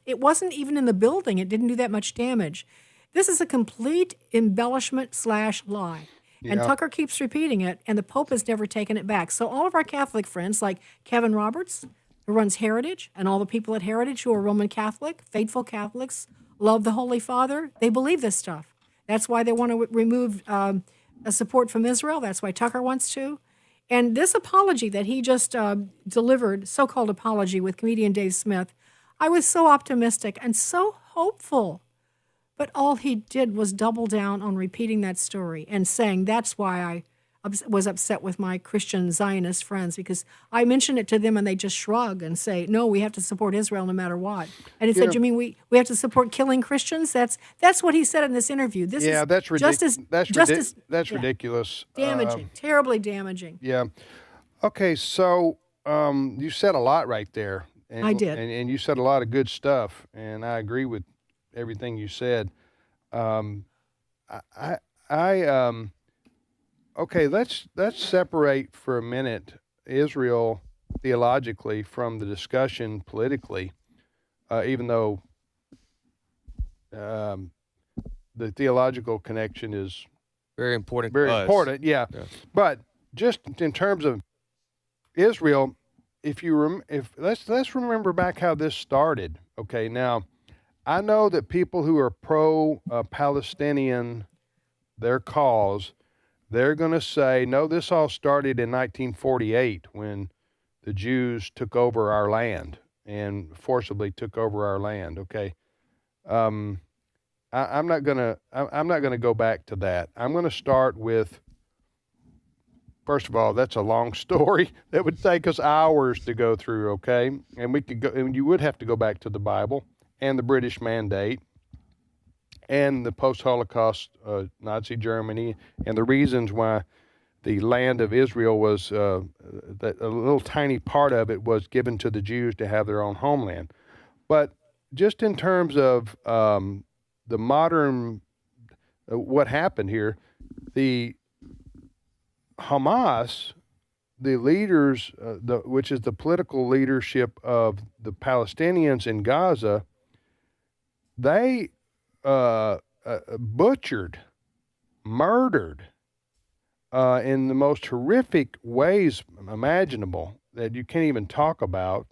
S17: it wasn't even in the building. It didn't do that much damage. This is a complete embellishment/lie. And Tucker keeps repeating it, and the Pope has never taken it back. So all of our Catholic friends, like Kevin Roberts, who runs Heritage, and all the people at Heritage who are Roman Catholic, faithful Catholics, love the Holy Father, they believe this stuff. That's why they want to remove support from Israel. That's why Tucker wants to. And this apology that he just delivered, so-called apology with comedian Dave Smith, I was so optimistic and so hopeful. But all he did was double down on repeating that story and saying that's why I was upset with my Christian Zionist friends, because I mentioned it to them and they just shrug and say, no, we have to support Israel no matter what. And he said, you mean we have to support killing Christians? That's what he said in this interview.
S9: That's ridiculous. That's ridiculous.
S17: Damaging, terribly damaging.
S9: Yeah. Okay, so you said a lot right there. And,
S17: I did.
S9: And you said a lot of good stuff, and I agree with everything you said. Okay, let's separate for a minute Israel theologically from the discussion politically, even though the theological connection is
S10: very important.
S9: Very important, yeah. But just in terms of Israel, let's remember back how this started. Okay, now I know that people who are pro-Palestinian, their cause, they're going to say, no, this all started in 1948 when the Jews took over our land and forcibly took over our land. Okay, I'm not gonna go back to that. I'm going to start with. First of all, that's a long story that would take us hours to go through. Okay, and we could go, and you would have to go back to the Bible and the British Mandate and the post-Holocaust Nazi Germany, and the reasons why the land of Israel was, that a little tiny part of it was given to the Jews to have their own homeland. But just in terms of the modern, what happened here, the Hamas, the leaders, which is the political leadership of the Palestinians in Gaza, they butchered, murdered, in the most horrific ways imaginable that you can't even talk about,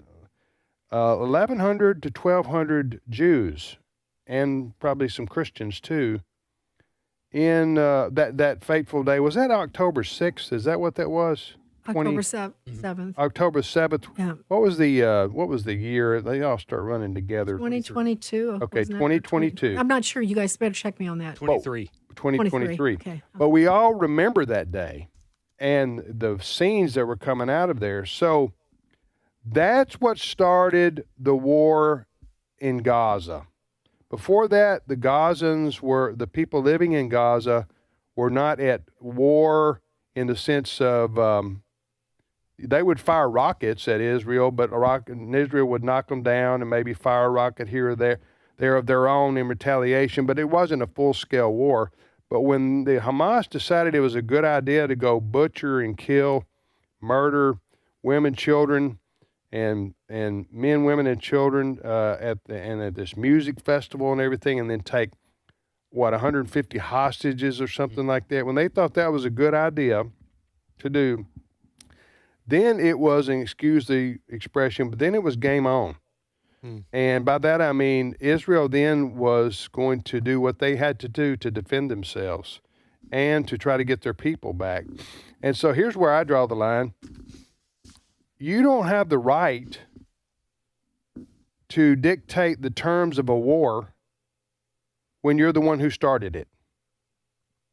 S9: 1,100 to 1,200 Jews, and probably some Christians too, in that fateful day. Was that October 6th? Is that what that was?
S17: October 7th.
S9: October 7th.
S17: Yeah.
S9: What was the year? They all start running together.
S17: 2022.
S9: Okay, 2022.
S17: I'm not sure. You guys better check me on that.
S9: 2023.
S17: Okay.
S9: But we all remember that day and the scenes that were coming out of there. So that's what started the war in Gaza. Before that, the people living in Gaza were not at war in the sense of they would fire rockets at Israel, but Israel would knock them down and maybe fire a rocket here or there of their own in retaliation, but it wasn't a full-scale war. But when the Hamas decided it was a good idea to go butcher and kill, murder women, children, and men, women, and children at this music festival and everything, and then take, 150 hostages or something like that, when they thought that was a good idea to do, then it was, and excuse the expression, but then it was game on. And by that I mean Israel then was going to do what they had to do to defend themselves and to try to get their people back. And so here's where I draw the line. You don't have the right to dictate the terms of a war when you're the one who started it.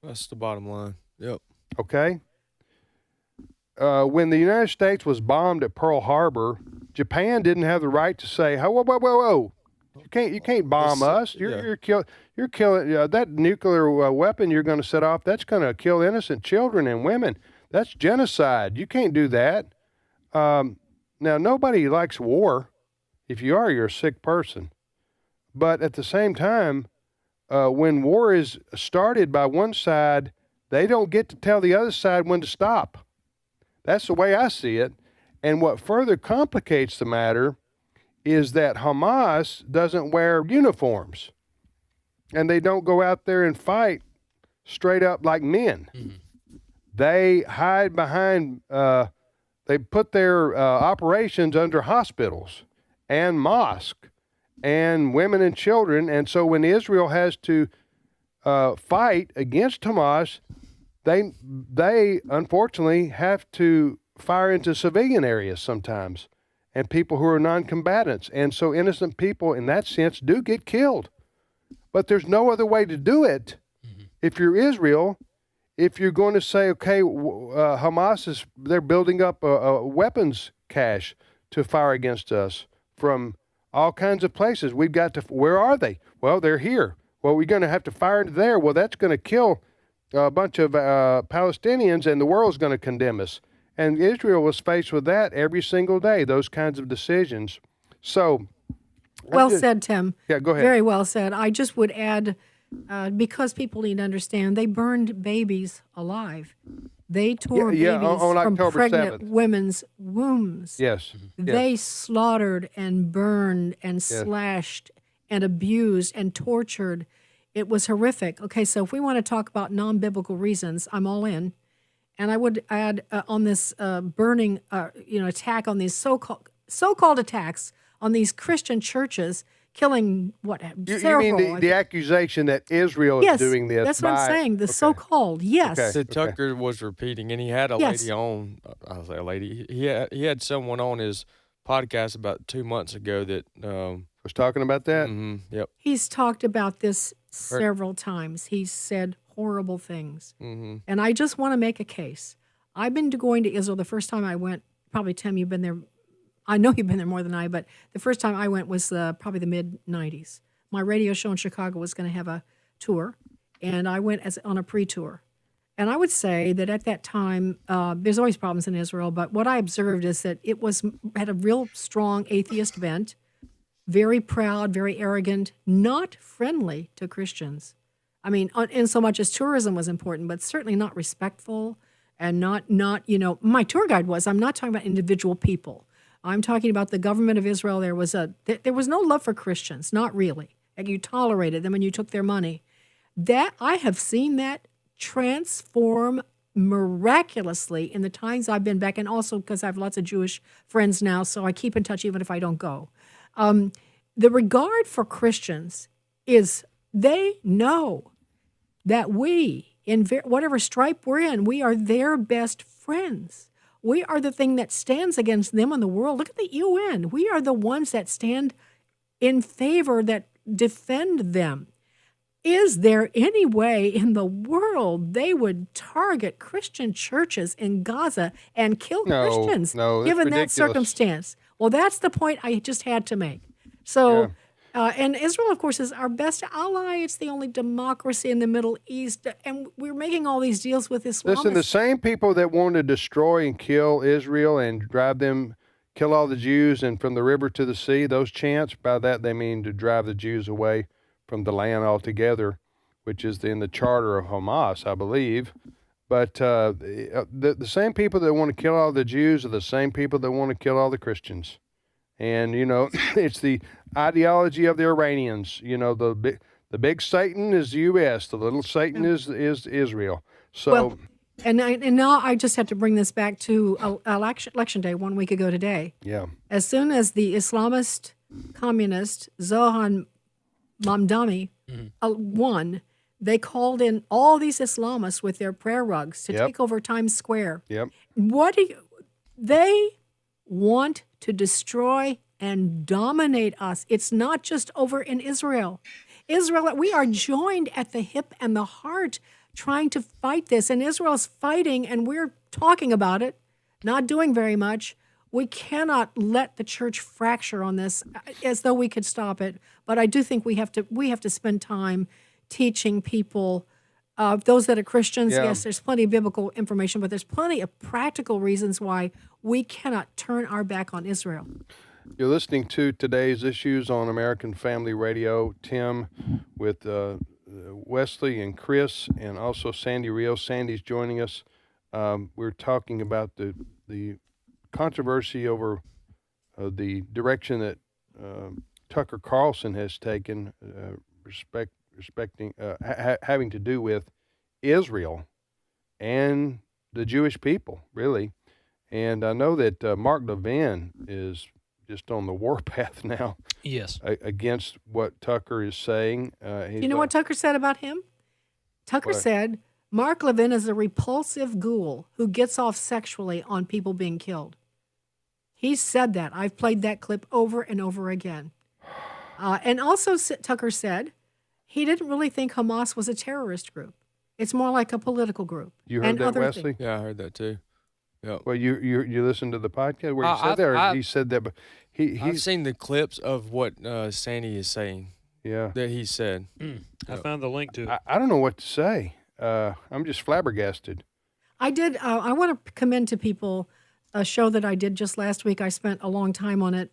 S10: That's the bottom line. Yep.
S9: Okay? When the United States was bombed at Pearl Harbor, Japan didn't have the right to say, whoa. You can't bomb us. You're killing that nuclear weapon you're going to set off. That's going to kill innocent children and women. That's genocide. You can't do that. Now, nobody likes war. If you are, you're a sick person. But at the same time, when war is started by one side, they don't get to tell the other side when to stop. That's the way I see it. And what further complicates the matter is that Hamas doesn't wear uniforms. And they don't go out there and fight straight up like men. They hide behind, they put their operations under hospitals and mosques and women and children. And so when Israel has to fight against Hamas, they unfortunately have to fire into civilian areas sometimes and people who are non-combatants. And so innocent people in that sense do get killed. But there's no other way to do it if you're Israel. If you're going to say, okay, Hamas they're building up a weapons cache to fire against us from all kinds of places. We've got to, where are they? Well, they're here. Well, we're going to have to fire into there. Well, that's going to kill a bunch of Palestinians, and the world's going to condemn us. And Israel was faced with that every single day, those kinds of decisions. So,
S17: well said, Tim.
S9: Yeah, go ahead.
S17: Very well said. I just would add, because people need to understand, they burned babies alive. They tore babies
S9: on
S17: from
S9: October
S17: pregnant
S9: 7th.
S17: women's wombs.
S9: Yes.
S17: They slaughtered and burned and slashed and abused and tortured. It was horrific. Okay, so if we want to talk about non-biblical reasons, I'm all in. And I would add on this burning, attack on these so-called attacks on these Christian churches, killing
S9: You mean the accusation that Israel is doing this?
S17: That's what I'm saying. The so-called, yes.
S10: So Tucker was repeating, and he had a lady on. I was like a lady. He had someone on his podcast about 2 months ago that
S9: was talking about that.
S10: Yep.
S17: He's talked about this several times. He's said horrible things, and I just want to make a case. I've been going to Israel. The first time I went, probably Tim, you've been there. I know you've been there more than I, but the first time I went was probably the mid-'90s. My radio show in Chicago was going to have a tour, and I went on a pre-tour. And I would say that at that time, there's always problems in Israel, but what I observed is that it had a real strong atheist bent, very proud, very arrogant, not friendly to Christians. I mean, in so much as tourism was important, but certainly not respectful and not my tour guide was. I'm not talking about individual people. I'm talking about the government of Israel. There was no love for Christians, not really. And you tolerated them and you took their money. That I have seen that transform miraculously in the times I've been back, and also because I have lots of Jewish friends now, so I keep in touch even if I don't go. The regard for Christians is they know that we, in whatever stripe we're in, we are their best friends. We are the thing that stands against them in the world. Look at the UN. We are the ones that stand in favor, that defend them. Is there any way in the world they would target Christian churches in Gaza and kill Christians, given that circumstance? Well, that's the point I just had to make. So, and Israel, of course, is our best ally. It's the only democracy in the Middle East, and we're making all these deals with Islamists.
S9: Listen, the same people that want to destroy and kill Israel and kill all the Jews and from the river to the sea, those chants, by that they mean to drive the Jews away from the land altogether, which is in the charter of Hamas, I believe. But the same people that want to kill all the Jews are the same people that want to kill all the Christians. And, it's the ideology of the Iranians. The big Satan is the U.S., the little Satan is Israel. So,
S17: well, and now I just have to bring this back to Election Day 1 week ago today.
S9: Yeah.
S17: As soon as the Islamist communist Zohan Mamdani won, they called in all these Islamists with their prayer rugs to take over Times Square.
S9: Yep.
S17: They want to destroy and dominate us. It's not just over in Israel. We are joined at the hip and the heart trying to fight this. And Israel's fighting, and we're talking about it, not doing very much. We cannot let the church fracture on this as though we could stop it. But I do think we have to spend time teaching people, those that are Christians. Yeah. Yes, there's plenty of biblical information, but there's plenty of practical reasons why we cannot turn our back on Israel.
S9: You're listening to Today's Issues on American Family Radio. Tim with Wesley and Chris, and also Sandy Rios. Sandy's joining us. We're talking about the controversy over the direction that Tucker Carlson has taken, having to do with Israel and the Jewish people, really. And I know that Mark Levin is just on the warpath now.
S12: Yes.
S9: Against what Tucker is saying.
S17: You know what Tucker said about him? Tucker said, Mark Levin is a repulsive ghoul who gets off sexually on people being killed. He said that. I've played that clip over and over again. And also Tucker said he didn't really think Hamas was a terrorist group. It's more like a political group.
S9: You heard that, Wesley?
S10: Yeah, I heard that too. Yeah.
S9: Well, you listened to the podcast where he said that, or he said that, but
S10: I've seen the clips of what Sandy is saying.
S9: Yeah.
S10: That he said.
S12: I found the link to it.
S9: I don't know what to say. I'm just flabbergasted.
S17: I want to commend to people a show that I did just last week. I spent a long time on it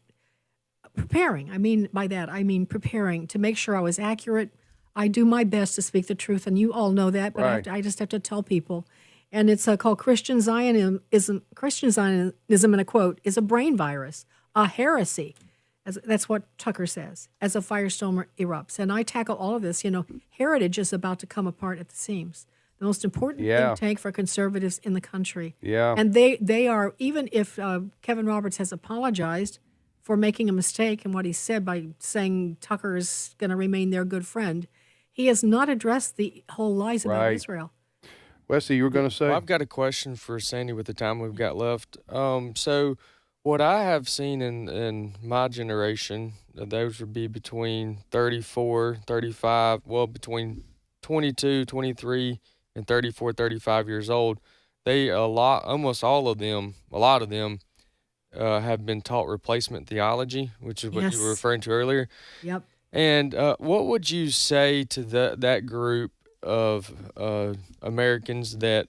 S17: preparing. I mean preparing to make sure I was accurate. I do my best to speak the truth, and you all know that, but
S9: right.
S17: I just have to tell people. And it's called Christian Zionism. Christian Zionism, in a quote, is a brain virus, a heresy. That's what Tucker says, as a firestorm erupts. And I tackle all of this. Heritage is about to come apart at the seams. The most important think tank for conservatives in the country.
S9: Yeah.
S17: And they are, even if Kevin Roberts has apologized for making a mistake in what he said by saying Tucker is going to remain their good friend, he has not addressed the whole lies about Israel.
S9: Wesley, you were going to say?
S10: Well, I've got a question for Sandy with the time we've got left. So what I have seen in my generation, those would be between 34, 35, well, between 22, 23, and 34, 35 years old. Almost all of them, a lot of them, have been taught replacement theology, which is what you were referring to earlier.
S17: Yep.
S10: And what would you say to that group of Americans that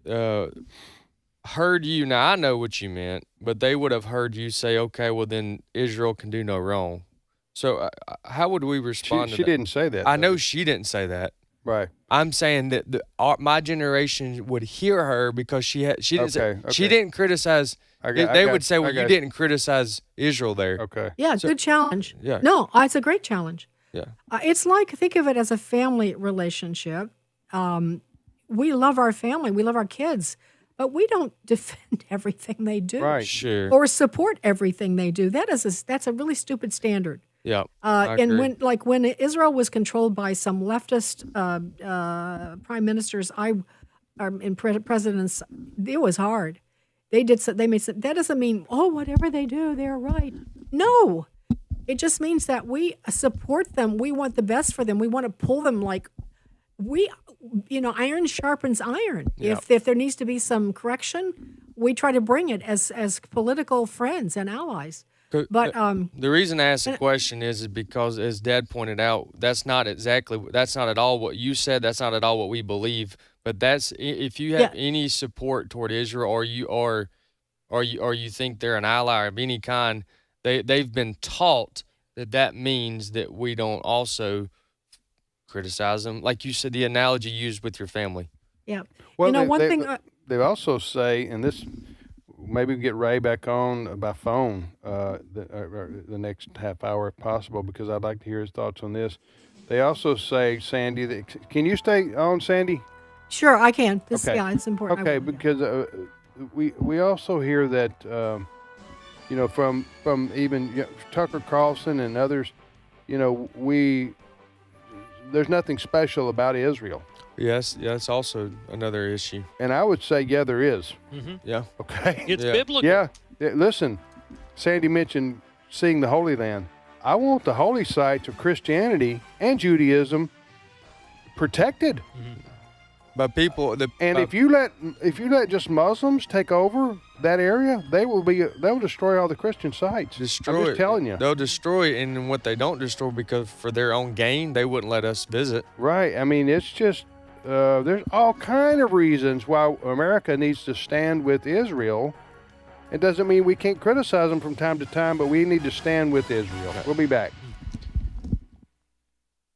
S10: heard you? Now, I know what you meant, but they would have heard you say, okay, well, then Israel can do no wrong. So how would we respond to that?
S9: She didn't say that.
S10: I know she didn't say that.
S9: Right.
S10: I'm saying that my generation would hear her because she didn't criticize. They would say, well, you didn't criticize Israel there.
S9: Okay.
S17: Yeah, good challenge.
S10: Yeah.
S17: No, it's a great challenge.
S10: Yeah.
S17: It's like, think of it as a family relationship. We love our family, we love our kids, but we don't defend everything they do.
S10: Right. Sure.
S17: Or support everything they do. That's a really stupid standard.
S10: Yeah.
S17: And when Israel was controlled by some leftist prime ministers, presidents, it was hard. They made some, that doesn't mean, whatever they do, they're right. No, it just means that we support them. We want the best for them. We want to pull them iron sharpens iron.
S10: Yep.
S17: If there needs to be some correction, we try to bring it as political friends and allies. But
S10: the reason I asked the question is because, as Dad pointed out, that's not at all what you said. That's not at all what we believe. But that's if you have any support toward Israel, or you think they're an ally of any kind, they've been taught that means that we don't also criticize them. Like you said, the analogy used with your family.
S17: Yeah.
S9: Well, they also say, and this. Maybe get Ray back on by phone the next half hour if possible, because I'd like to hear his thoughts on this. They also say, Sandy, can you stay on, Sandy?
S17: Sure, I can.
S9: Okay.
S17: Yeah, it's important.
S9: Okay, because we also hear that, from even Tucker Carlson and others, there's nothing special about Israel.
S10: Yes, that's also another issue.
S9: And I would say, there is.
S12: Mm-hmm.
S10: Yeah.
S9: Okay.
S12: It's biblical.
S9: Yeah. Listen, Sandy mentioned seeing the Holy Land. I want the holy sites of Christianity and Judaism protected.
S10: Mm-hmm. But
S9: if you let just Muslims take over that area, they'll destroy all the Christian sites. I'm just telling you.
S10: They'll destroy it, and what they don't destroy, because for their own gain, they wouldn't let us visit.
S9: Right. I mean, it's just there's all kind of reasons why America needs to stand with Israel. It doesn't mean we can't criticize them from time to time, but we need to stand with Israel. We'll be back.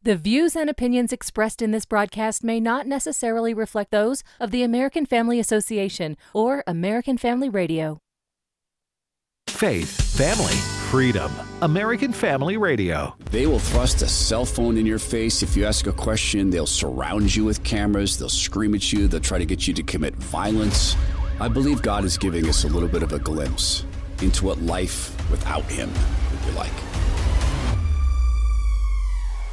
S18: The views and opinions expressed in this broadcast may not necessarily reflect those of the American Family Association or American Family Radio.
S8: Faith, family, freedom. American Family Radio.
S19: They will thrust a cell phone in your face. If you ask a question, they'll surround you with cameras. They'll scream at you. They'll try to get you to commit violence. I believe God is giving us a little bit of a glimpse into what life without Him would be like.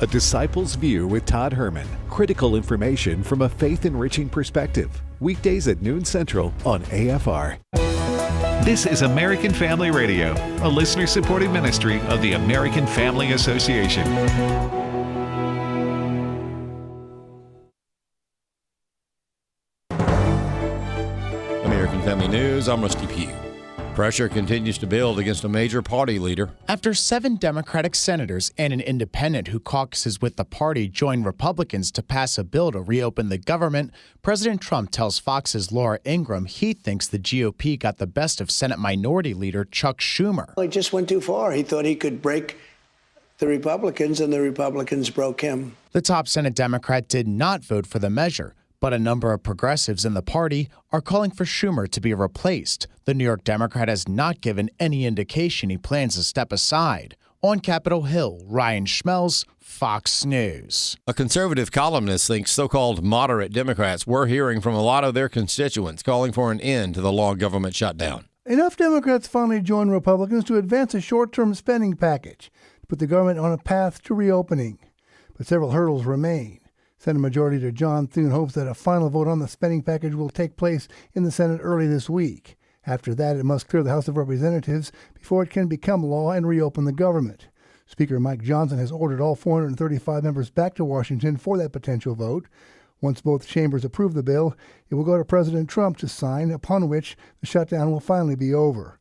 S8: A Disciple's View with Todd Herman. Critical information from a faith-enriching perspective. Weekdays at noon Central on AFR. This is American Family Radio, a listener-supported ministry of the American Family Association.
S1: American Family News, I'm Rusty Pugh. Pressure continues to build against a major party leader.
S20: After 7 Democratic senators and an independent who caucuses with the party joined Republicans to pass a bill to reopen the government, President Trump tells Fox's Laura Ingraham he thinks the GOP got the best of Senate Minority Leader Chuck Schumer.
S21: He just went too far. He thought he could break the Republicans, and the Republicans broke him.
S20: The top Senate Democrat did not vote for the measure, but a number of progressives in the party are calling for Schumer to be replaced. The New York Democrat has not given any indication he plans to step aside. On Capitol Hill, Ryan Schmelz, Fox News.
S1: A conservative columnist thinks so-called moderate Democrats were hearing from a lot of their constituents calling for an end to the long government shutdown.
S22: Enough Democrats finally joined Republicans to advance a short-term spending package to put the government on a path to reopening. But several hurdles remain. Senate Majority Leader John Thune hopes that a final vote on the spending package will take place in the Senate early this week. After that, it must clear the House of Representatives before it can become law and reopen the government. Speaker Mike Johnson has ordered all 435 members back to Washington for that potential vote. Once both chambers approve the bill, it will go to President Trump to sign, upon which the shutdown will finally be over.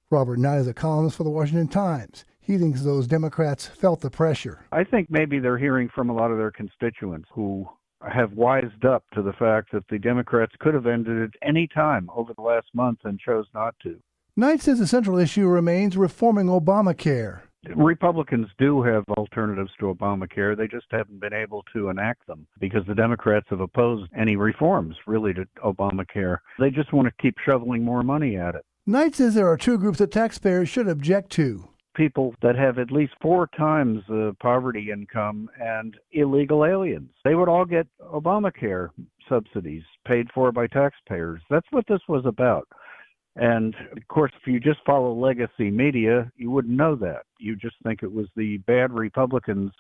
S22: Robert Knight is a columnist for the Washington Times. He thinks those Democrats felt the pressure.
S2: I think maybe they're hearing from a lot of their constituents who have wised up to the fact that the Democrats could have ended it any time over the last month and chose not to.
S22: Knight says the central issue remains reforming Obamacare.
S2: Republicans do have alternatives to Obamacare. They just haven't been able to enact them because the Democrats have opposed any reforms, really, to Obamacare. They just want to keep shoveling more money at it.
S22: Knight says there are two groups that taxpayers should object to.
S2: People that have at least 4 times the poverty income and illegal aliens. They would all get Obamacare subsidies paid for by taxpayers. That's what this was about. And, of course, if you just follow legacy media, you wouldn't know that. You just think it was the bad Republicans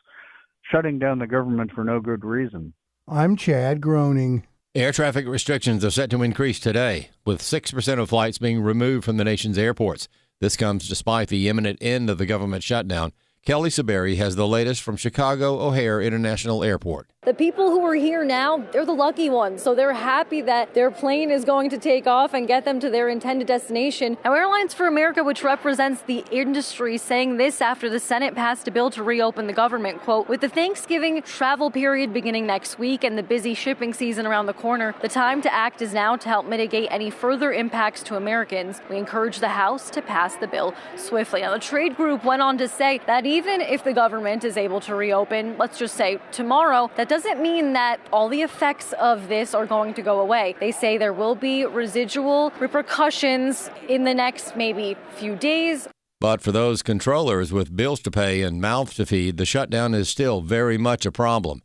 S2: shutting down the government for no good reason.
S22: I'm Chad Groening.
S1: Air traffic restrictions are set to increase today, with 6% of flights being removed from the nation's airports. This comes despite the imminent end of the government shutdown. Kelly Saberi has the latest from Chicago O'Hare International Airport.
S5: The people who are here now, they're the lucky ones, so they're happy that their plane is going to take off and get them to their intended destination. Now, Airlines for America, which represents the industry, saying this after the Senate passed a bill to reopen the government. Quote, with the Thanksgiving travel period beginning next week and the busy shipping season around the corner, the time to act is now to help mitigate any further impacts to Americans. We encourage the House to pass the bill swiftly. Now, the trade group went on to say that even if the government is able to reopen, let's just say tomorrow, that doesn't mean that all the effects of this are going to go away. They say there will be residual repercussions in the next maybe few days.
S1: But for those controllers with bills to pay and mouths to feed, the shutdown is still very much a problem.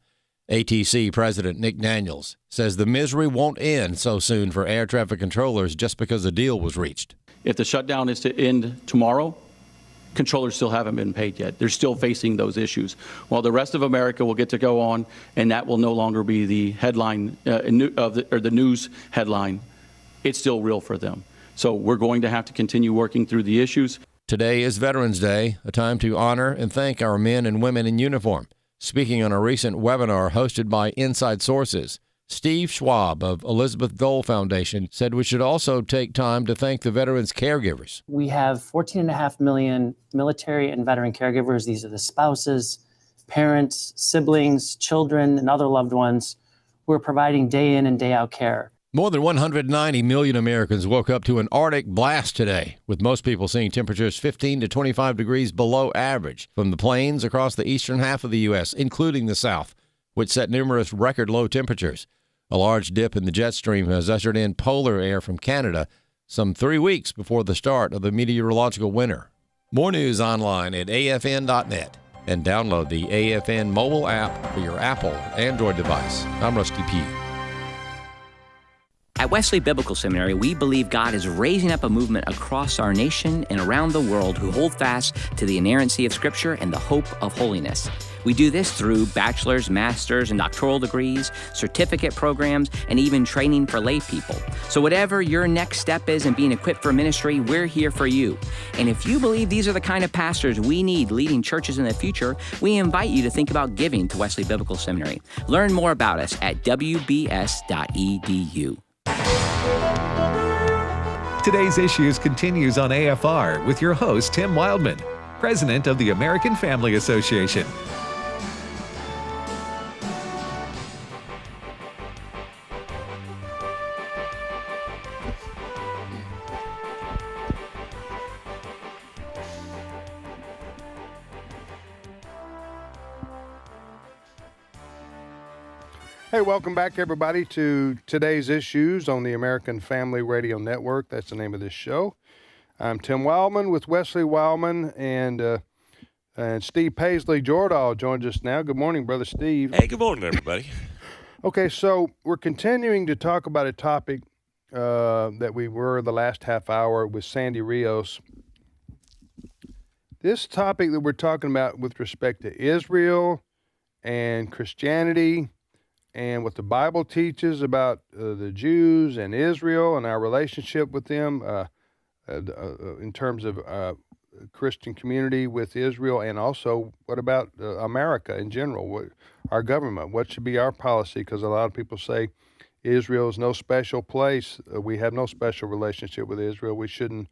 S1: ATC President Nick Daniels says the misery won't end so soon for air traffic controllers just because a deal was reached.
S23: If the shutdown is to end tomorrow, controllers still haven't been paid yet. They're still facing those issues. While the rest of America will get to go on, and that will no longer be the headline the news headline, it's still real for them. So we're going to have to continue working through the issues.
S1: Today is Veterans Day, a time to honor and thank our men and women in uniform. Speaking on a recent webinar hosted by Inside Sources, Steve Schwab of Elizabeth Dole Foundation said we should also take time to thank the veterans' caregivers.
S24: We have 14.5 million military and veteran caregivers. These are the spouses, parents, siblings, children, and other loved ones who are providing day in and day out care.
S1: More than 190 million Americans woke up to an Arctic blast today, with most people seeing temperatures 15 to 25 degrees below average from the plains across the eastern half of the U.S., including the South, which set numerous record low temperatures. A large dip in the jet stream has ushered in polar air from Canada some 3 weeks before the start of the meteorological winter. More news online at afn.net and download the AFN mobile app for your Apple Android device. I'm Rusty Pugh.
S25: At Wesley Biblical Seminary, we believe God is raising up a movement across our nation and around the world who hold fast to the inerrancy of Scripture and the hope of holiness. We do this through bachelor's, master's, and doctoral degrees, certificate programs, and even training for lay people. So whatever your next step is in being equipped for ministry, we're here for you. And if you believe these are the kind of pastors we need leading churches in the future, we invite you to think about giving to Wesley Biblical Seminary. Learn more about us at wbs.edu.
S8: Today's Issues continues on AFR with your host, Tim Wildmon, president of the American Family Association.
S9: Hey, welcome back, everybody, to Today's Issues on the American Family Radio Network. That's the name of this show. I'm Tim Wildmon with Wesley Wildmon and Steve Paisley Jordahl joins us now. Good morning, Brother Steve.
S26: Hey, good morning, everybody.
S9: Okay, so we're continuing to talk about a topic that we were the last half hour with Sandy Rios. This topic that we're talking about with respect to Israel and Christianity and what the Bible teaches about the Jews and Israel and our relationship with them in terms of Christian community with Israel, and also what about America in general, our government, what should be our policy, because a lot of people say Israel is no special place. We have no special relationship with Israel. We shouldn't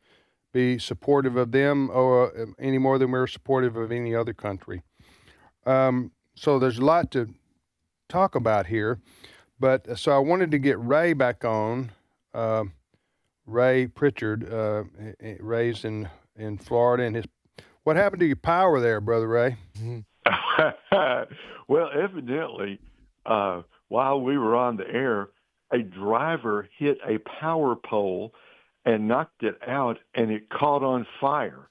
S9: be supportive of them or any more than we're supportive of any other country. So there's a lot to talk about here, but so I wanted to get Ray back on. Ray Pritchard, raised in Florida, and what happened to your power there, Brother Ray?
S4: Well, evidently, while we were on the air, a driver hit a power pole and knocked it out, and it caught on fire.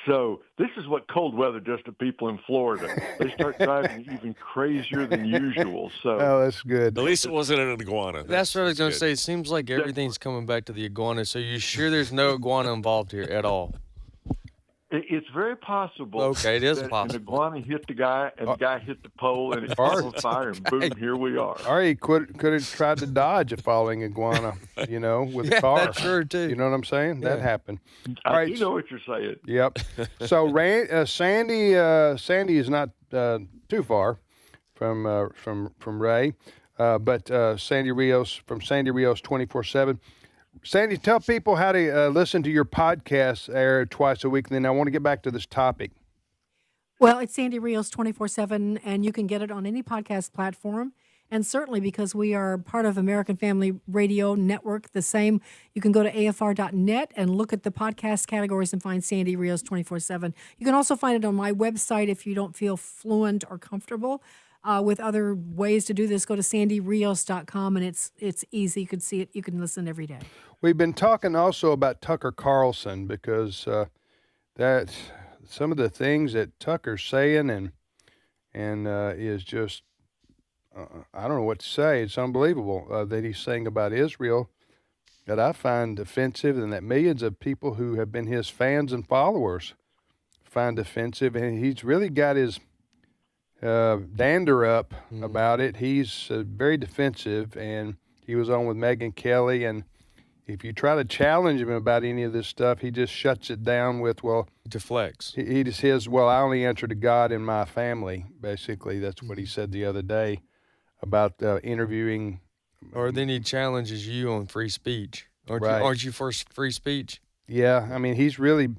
S4: So this is what cold weather does to people in Florida. They start driving even crazier than usual. So
S9: that's good.
S6: At least it wasn't an iguana.
S10: That's what I was going to say. It seems like everything's coming back to the iguana. So you sure there's no iguana involved here at all?
S4: It's very possible.
S10: Okay, it is
S4: that
S10: possible.
S4: An iguana hit the guy, and the guy hit the pole, and it caught on fire, and boom, here we are.
S9: Or he could have tried to dodge a falling iguana, with a car.
S10: That's true, too.
S9: You know what I'm saying? That happened. All
S4: I
S9: right.
S4: do know what you're saying.
S9: Yep. So Sandy is not too far from Ray, but Sandy Rios from Sandy Rios 24/7. Sandy, tell people how to listen to your podcast air twice a week, and then I want to get back to this topic.
S17: Well, it's Sandy Rios 24/7, and you can get it on any podcast platform. And certainly because we are part of American Family Radio Network, the same, you can go to afr.net and look at the podcast categories and find Sandy Rios 24/7. You can also find it on my website if you don't feel fluent or comfortable. With other ways to do this, go to sandyrios.com, and it's easy. You can see it. You can listen every day.
S9: We've been talking also about Tucker Carlson because that some of the things that Tucker's saying and is just I don't know what to say. It's unbelievable that he's saying about Israel that I find offensive, and that millions of people who have been his fans and followers find offensive, and he's really got his dander up about it. He's very defensive, and he was on with Megyn Kelly, and if you try to challenge him about any of this stuff, he just shuts it down with,
S10: deflects.
S9: He just says, I only answer to God and my family. Basically, that's what he said the other day about interviewing.
S10: Or then he challenges you on free speech. Aren't you for free speech?
S9: Yeah, I mean, he's really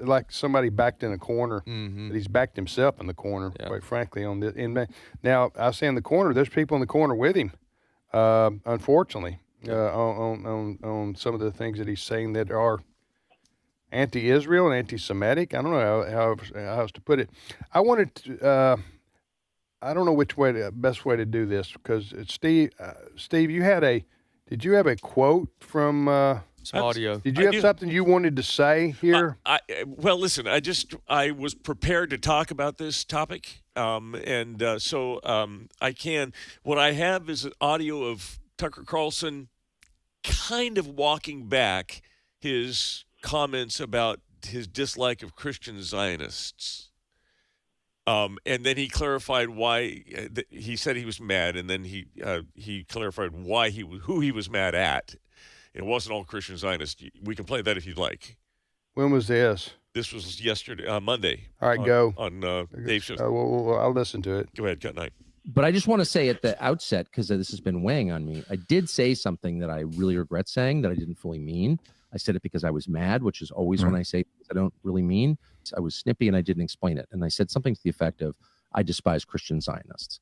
S9: like somebody backed in a corner.
S10: Mm-hmm.
S9: But he's backed himself in the corner, quite frankly. On this, now I say in the corner, there's people in the corner with him. Unfortunately, on some of the things that he's saying that are anti-Israel and anti-Semitic. I don't know how else to put it. I wanted to. I don't know which way best way to do this because Steve, did you have a quote from?
S10: Some audio.
S9: Did you have something you wanted to say here?
S6: Well, listen, I was prepared to talk about this topic, so I can. What I have is an audio of Tucker Carlson kind of walking back his comments about his dislike of Christian Zionists. And then he clarified why he said he was mad, and then he clarified who he was mad at. It wasn't all Christian Zionists. We can play that if you'd like.
S9: When was this?
S6: This was yesterday, Monday.
S9: All right, go.
S6: On Dave's show.
S9: I'll listen to it.
S6: Go ahead, good night.
S7: But I just want to say at the outset, because this has been weighing on me, I did say something that I really regret saying that I didn't fully mean. I said it because I was mad, which is always when I say things I don't really mean. I was snippy and I didn't explain it. And I said something to the effect of, I despise Christian Zionists.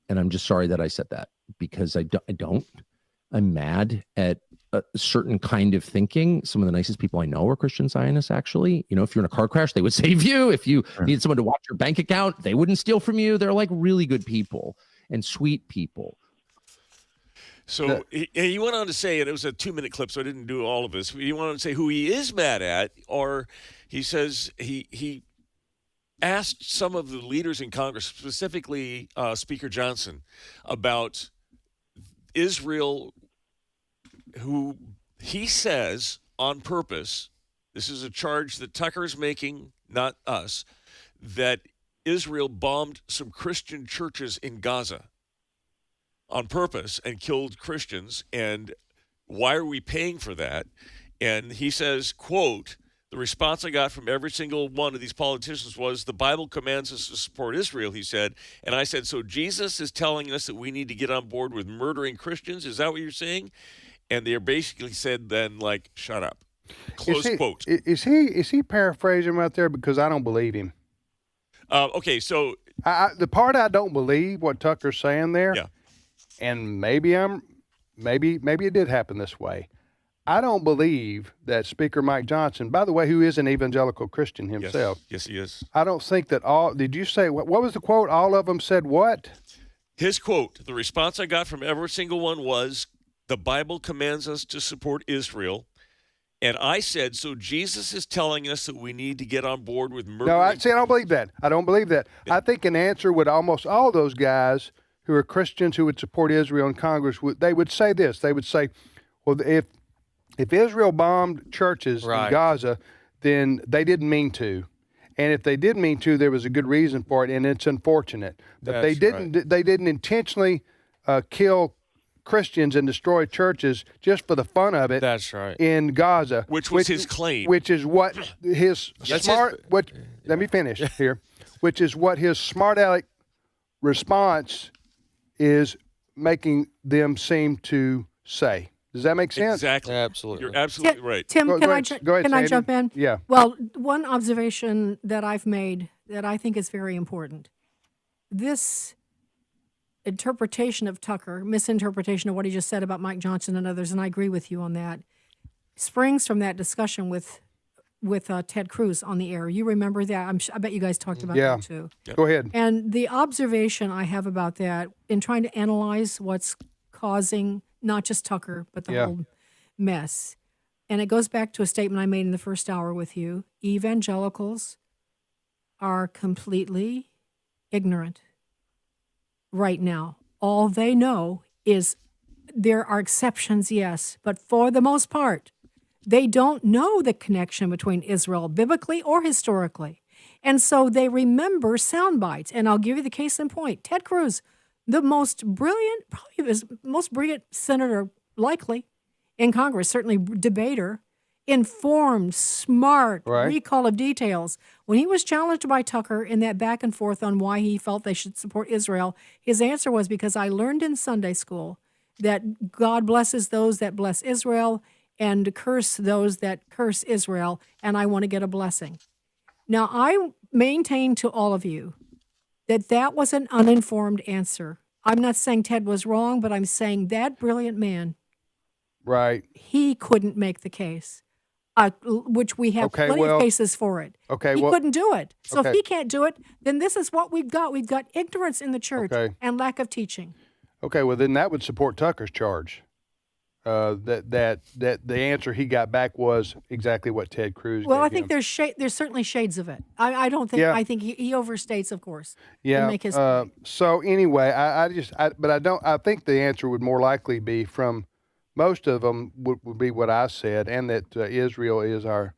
S7: And I'm just sorry that I said that because I don't. I'm mad at a certain kind of thinking. Some of the nicest people I know are Christian Zionists, actually. If you're in a car crash, they would save you. If you need someone to watch your bank account, they wouldn't steal from you. They're like really good people and sweet people.
S6: So he went on to say, and it was a 2-minute clip, so I didn't do all of this. He went on to say who he is mad at, or he says he asked some of the leaders in Congress, specifically Speaker Johnson, about Israel, who he says on purpose, this is a charge that Tucker is making, not us, that Israel bombed some Christian churches in Gaza on purpose and killed Christians, and why are we paying for that? And he says, quote, the response I got from every single one of these politicians was, the Bible commands us to support Israel, he said. And I said, so Jesus is telling us that we need to get on board with murdering Christians? Is that what you're saying? And they basically said then, like, shut up. Close quote.
S9: Is he paraphrasing right there? Because I don't believe him.
S6: Okay, so
S9: the part I don't believe what Tucker's saying there, and maybe it did happen this way. I don't believe that Speaker Mike Johnson, by the way, who is an evangelical Christian himself.
S6: Yes, he is.
S9: I don't think that all. Did you say what was the quote? All of them said what?
S6: His quote. The response I got from every single one was, "The Bible commands us to support Israel." And I said, so Jesus is telling us that we need to get on board with murder.
S9: No, I don't believe that. I don't believe that. I think an answer with almost all those guys who are Christians who would support Israel in Congress, they would say this. They would say, well, if Israel bombed churches in Gaza, then they didn't mean to. And if they did mean to, there was a good reason for it, and it's unfortunate. But they didn't intentionally kill Christians and destroy churches just for the fun of it.
S10: That's right.
S9: In Gaza,
S6: which was his claim.
S9: Which is what his let me finish here. Which is what his smart aleck response is making them seem to say. Does that make sense?
S6: Exactly.
S10: Absolutely.
S6: You're absolutely right.
S17: Tim,
S9: Go ahead,
S17: can I jump in?
S9: Yeah.
S17: Well, one observation that I've made that I think is very important. This interpretation of Tucker, misinterpretation of what he just said about Mike Johnson and others, and I agree with you on that, springs from that discussion with Ted Cruz on the air. You remember that? I bet you guys talked about that too.
S9: Yeah. Go ahead.
S17: And the observation I have about that in trying to analyze what's causing not just Tucker, but the whole mess. And it goes back to a statement I made in the first hour with you. Evangelicals are completely ignorant right now. All they know is there are exceptions, yes, but for the most part, they don't know the connection between Israel biblically or historically. And so they remember sound bites. And I'll give you the case in point. Ted Cruz, the most brilliant, probably the most brilliant senator likely in Congress, certainly debater, informed, smart, recall of details. When he was challenged by Tucker in that back and forth on why he felt they should support Israel, his answer was, because I learned in Sunday school that God blesses those that bless Israel and curse those that curse Israel, and I want to get a blessing. Now, I maintain to all of you that was an uninformed answer. I'm not saying Ted was wrong, but I'm saying that brilliant man, he couldn't make the case. Which we have plenty of cases for it. He couldn't do it. So if he can't do it, then this is what we've got. We've got ignorance in the church and lack of teaching.
S9: Okay, well then that would support Tucker's charge. That the answer he got back was exactly what Ted Cruz.
S17: Well,
S9: gave
S17: I think
S9: him.
S17: there's certainly shades of it. I don't think. I think he overstates, of course.
S9: Yeah.
S17: Make his
S9: so anyway, I think the answer would more likely be from. Most of them would be what I said, and that Israel is our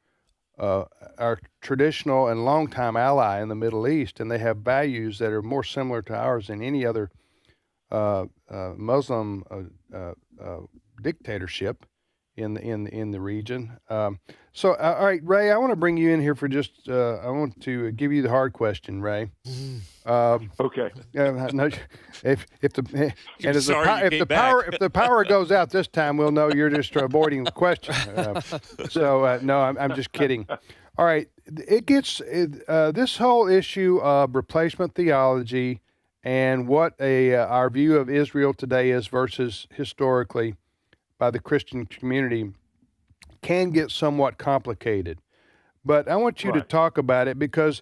S9: traditional and longtime ally in the Middle East, and they have values that are more similar to ours than any other Muslim dictatorship in the region. So, all right, Ray, I want to bring you in here for just. I want to give you the hard question, Ray.
S4: Okay.
S9: No, if the power goes out this time, we'll know you're just avoiding the question. No, I'm just kidding. All right, it gets this whole issue of replacement theology and what our view of Israel today is versus historically by the Christian community can get somewhat complicated. But I want you to talk about it because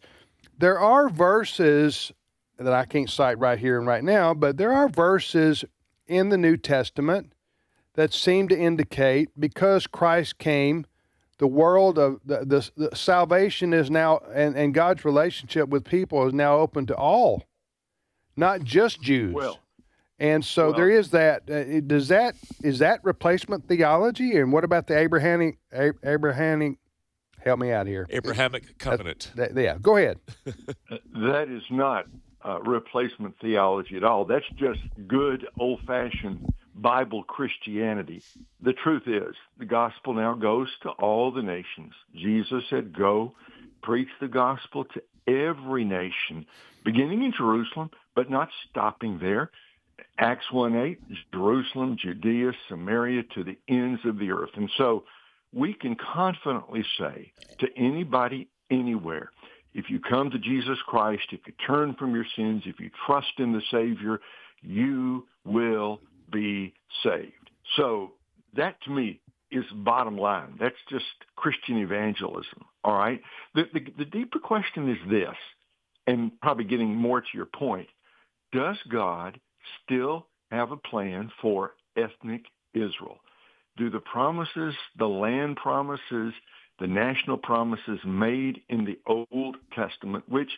S9: there are verses that I can't cite right here and right now, but there are verses in the New Testament that seem to indicate because Christ came, the world of the salvation is now, and God's relationship with people is now open to all, not just Jews. And so there is that. Is that replacement theology? And what about the Abrahamic? Help me out here.
S6: Abrahamic covenant.
S9: Go ahead.
S4: That is not replacement theology at all. That's just good old-fashioned Bible Christianity. The truth is, the gospel now goes to all the nations. Jesus said, "Go, preach the gospel to every nation, beginning in Jerusalem, but not stopping there." Acts 1:8, Jerusalem, Judea, Samaria, to the ends of the earth. And so we can confidently say to anybody, anywhere, if you come to Jesus Christ, if you turn from your sins, if you trust in the Savior, you will be saved. So that, to me, is bottom line. That's just Christian evangelism, all right? The deeper question is this, and probably getting more to your point. Does God still have a plan for ethnic Israel? Do the promises, the land promises, the national promises made in the Old Testament, which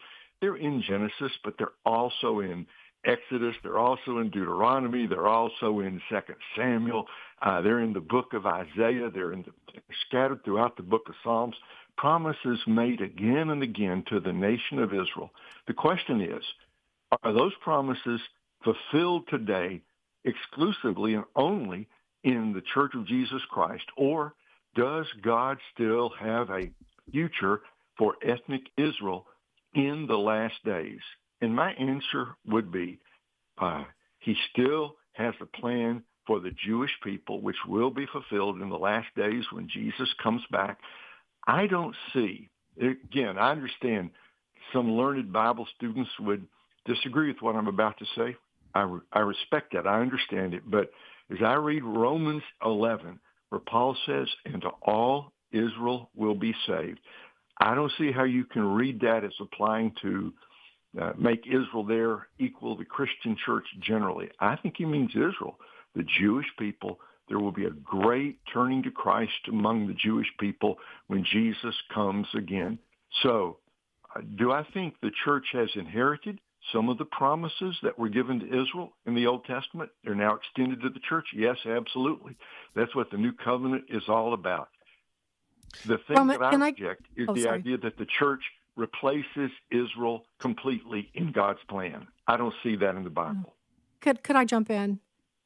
S4: they're in Genesis, but they're also in Exodus, they're also in Deuteronomy, they're also in 2 Samuel, they're in the book of Isaiah, they're scattered throughout the book of Psalms, promises made again and again to the nation of Israel. The question is, are those promises fulfilled today exclusively and only in the Church of Jesus Christ, or does God still have a future for ethnic Israel in the last days? And my answer would be, he still has a plan for the Jewish people, which will be fulfilled in the last days when Jesus comes back. I don't see, again, I understand some learned Bible students would disagree with what I'm about to say. I respect that. I understand it. But as I read Romans 11, where Paul says, and to all Israel will be saved, I don't see how you can read that as applying to make Israel there equal the Christian church generally. I think he means Israel, the Jewish people. There will be a great turning to Christ among the Jewish people when Jesus comes again. So do I think the church has inherited some of the promises that were given to Israel in the Old Testament? They're now extended to the church? Yes, absolutely. That's what the new covenant is all about. The thing that I reject is the idea that the church replaces Israel completely in God's plan. I don't see that in the Bible.
S17: Could I jump in?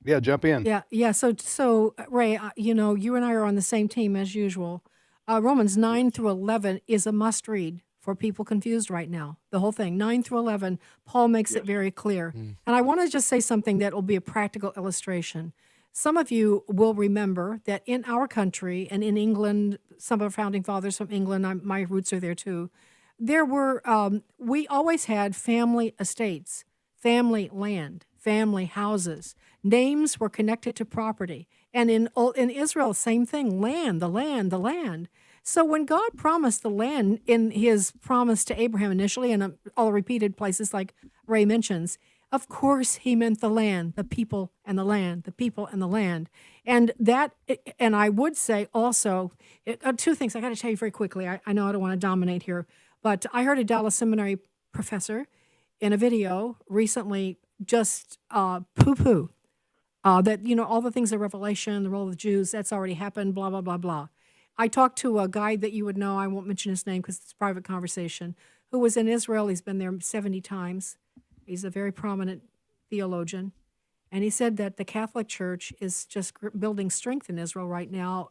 S9: Yeah, jump in.
S17: Yeah. So Ray, you and I are on the same team as usual. Romans 9 through 11 is a must read for people confused right now. The whole thing, 9 through 11, Paul makes it very clear. And I want to just say something that will be a practical illustration. Some of you will remember that in our country and in England, some of our founding fathers from England, my roots are there too, there were, we always had family estates, family land, family houses. Names were connected to property. And in Israel, same thing, land, the land, the land. So when God promised the land in his promise to Abraham initially, and all repeated places like Ray mentions, of course he meant the land, the people and the land, the people and the land. And I would say also, two things I got to tell you very quickly. I know I don't want to dominate here, but I heard a Dallas Seminary professor in a video recently just poo-poo that, all the things of Revelation, the role of the Jews, that's already happened, blah, blah, blah, blah. I talked to a guy that you would know, I won't mention his name because it's a private conversation, who was in Israel. He's been there 70 times. He's a very prominent theologian. And he said that the Catholic Church is just building strength in Israel right now.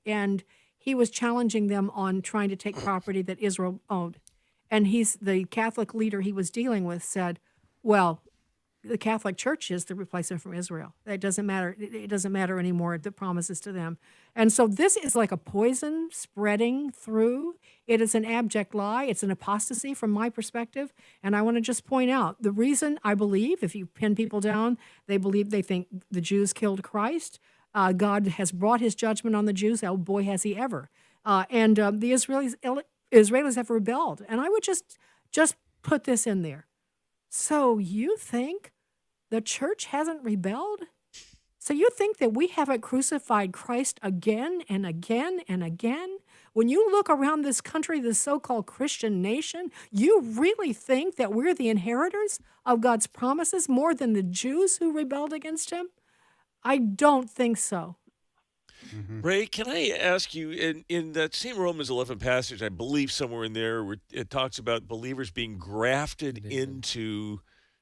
S17: And he was challenging them on trying to take property that Israel owned. And the Catholic leader he was dealing with said, well, the Catholic Church is the replacement from Israel. It doesn't matter. It doesn't matter anymore, the promises to them. And so this is like a poison spreading through. It is an abject lie. It's an apostasy from my perspective. And I want to just point out the reason I believe, if you pin people down, they think the Jews killed Christ. God has brought his judgment on the Jews. Oh boy, has he ever. And the Israelis have rebelled. And I would just put this in there. So you think the church hasn't rebelled? So you think that we haven't crucified Christ again and again and again? When you look around this country, this so-called Christian nation, you really think that we're the inheritors of God's promises more than the Jews who rebelled against him? I don't think so.
S6: Mm-hmm. Ray, can I ask you, in that same Romans 11 passage, I believe somewhere in there, where it talks about believers being grafted into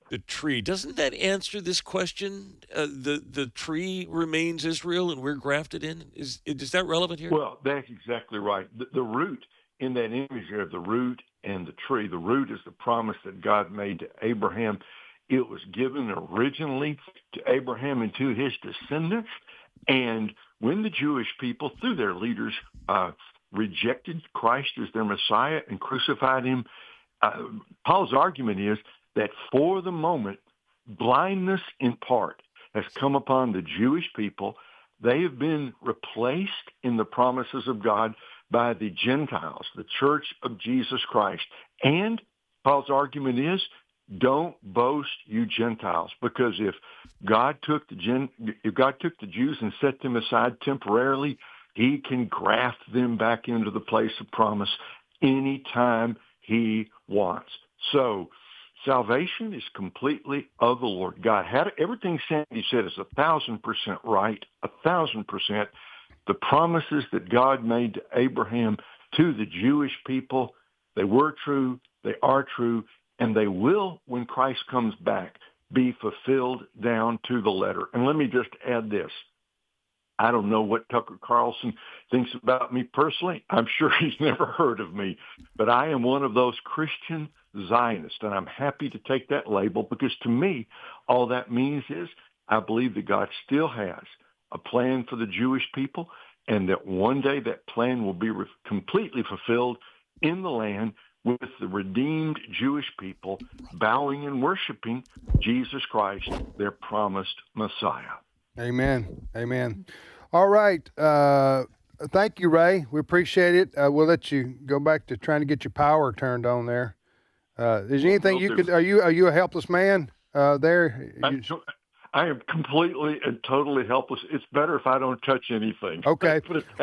S6: the tree. Doesn't that answer this question? The tree remains Israel and we're grafted in? Is that relevant here?
S4: Well, that's exactly right. The root in that image of the root and the tree, the root is the promise that God made to Abraham. It was given originally to Abraham and to his descendants. And when the Jewish people, through their leaders, rejected Christ as their Messiah and crucified him, Paul's argument is that for the moment, blindness in part has come upon the Jewish people. They have been replaced in the promises of God by the Gentiles, the church of Jesus Christ. And Paul's argument is, don't boast, you Gentiles, because if God took the Jews and set them aside temporarily, he can graft them back into the place of promise anytime he wants. So salvation is completely of the Lord. God had everything Sandy said is 1,000% right, 1,000%. The promises that God made to Abraham, to the Jewish people, they were true, they are true, and they will, when Christ comes back, be fulfilled down to the letter. And let me just add this. I don't know what Tucker Carlson thinks about me personally. I'm sure he's never heard of me, but I am one of those Christian Zionists, and I'm happy to take that label because to me, all that means is I believe that God still has a plan for the Jewish people and that one day that plan will be completely fulfilled in the land with the redeemed Jewish people bowing and worshiping Jesus Christ, their promised Messiah.
S9: Amen. Amen. All right. Thank you, Ray. We appreciate it. We'll let you go back to trying to get your power turned on there. Is there anything you could? Are you a helpless man there?
S4: I am completely and totally helpless. It's better if I don't touch anything.
S9: Okay.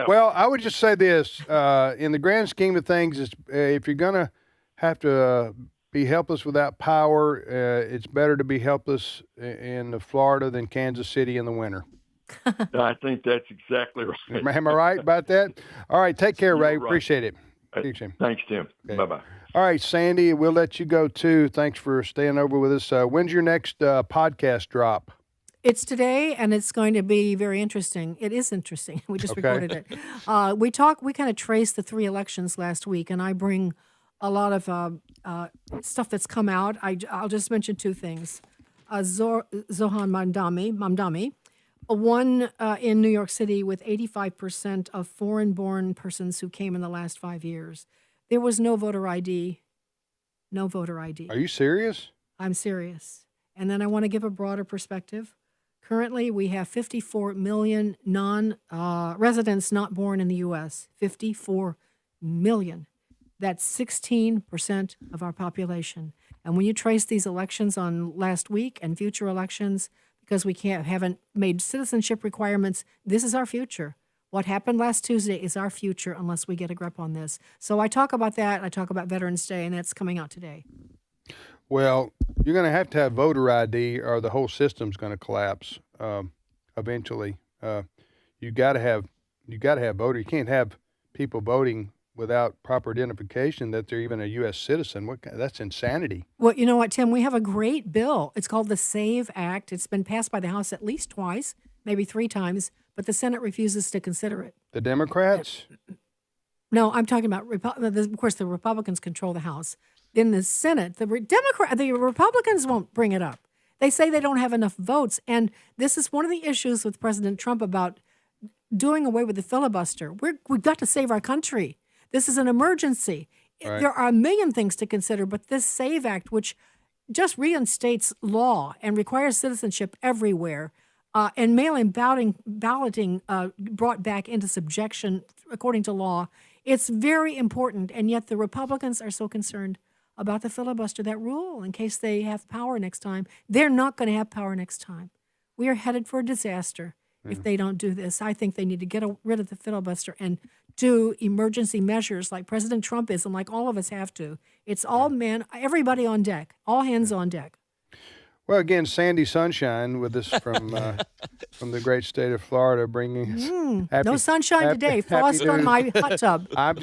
S9: Well, I would just say this: in the grand scheme of things, if you're gonna have to be helpless without power, it's better to be helpless in Florida than Kansas City in the winter.
S4: I think that's exactly right.
S9: Am I right about that? All right. Take care, Ray.
S4: Right.
S9: Appreciate it.
S4: Thanks, Tim. Okay. Bye-bye.
S9: All right, Sandy, we'll let you go too. Thanks for staying over with us. When's your next podcast drop?
S17: It's today, and it's going to be very interesting. It is interesting. We just recorded it. We kind of traced the 3 elections last week, and I bring a lot of stuff that's come out. I'll just mention 2 things. Zohan Mamdani, one in New York City with 85% of foreign-born persons who came in the last 5 years. There was no voter ID. No voter ID.
S9: Are you serious?
S17: I'm serious. And then I want to give a broader perspective. Currently, we have 54 million residents not born in the U.S. 54 million. That's 16% of our population. And when you trace these elections on last week and future elections, because we haven't made citizenship requirements, this is our future. What happened last Tuesday is our future unless we get a grip on this. So I talk about that. I talk about Veterans Day, and that's coming out today.
S9: Well, you're going to have voter ID, or the whole system's going to collapse eventually. You got to have voter. You can't have people voting without proper identification that they're even a U.S. citizen. That's insanity.
S17: Well, you know what, Tim? We have a great bill. It's called the SAVE Act. It's been passed by the House at least twice, maybe 3 times, but the Senate refuses to consider it.
S9: The Democrats?
S17: No, I'm talking about, of course, the Republicans control the House. In the Senate, the Republicans won't bring it up. They say they don't have enough votes. And this is one of the issues with President Trump about doing away with the filibuster. We've got to save our country. This is an emergency. Right. There are a million things to consider, but this SAVE Act, which just reinstates law and requires citizenship everywhere, and mail-in balloting brought back into subjection according to law, it's very important. And yet the Republicans are so concerned about the filibuster, that rule, in case they have power next time. They're not going to have power next time. We are headed for a disaster if they don't do this. I think they need to get rid of the filibuster and do emergency measures like President Trump is and like all of us have to. It's all everybody on deck, all hands on deck.
S9: Well, again, Sandy Sunshine with us from the great state of Florida, bringing
S17: no sunshine today. Frost on my hot tub.
S9: I'm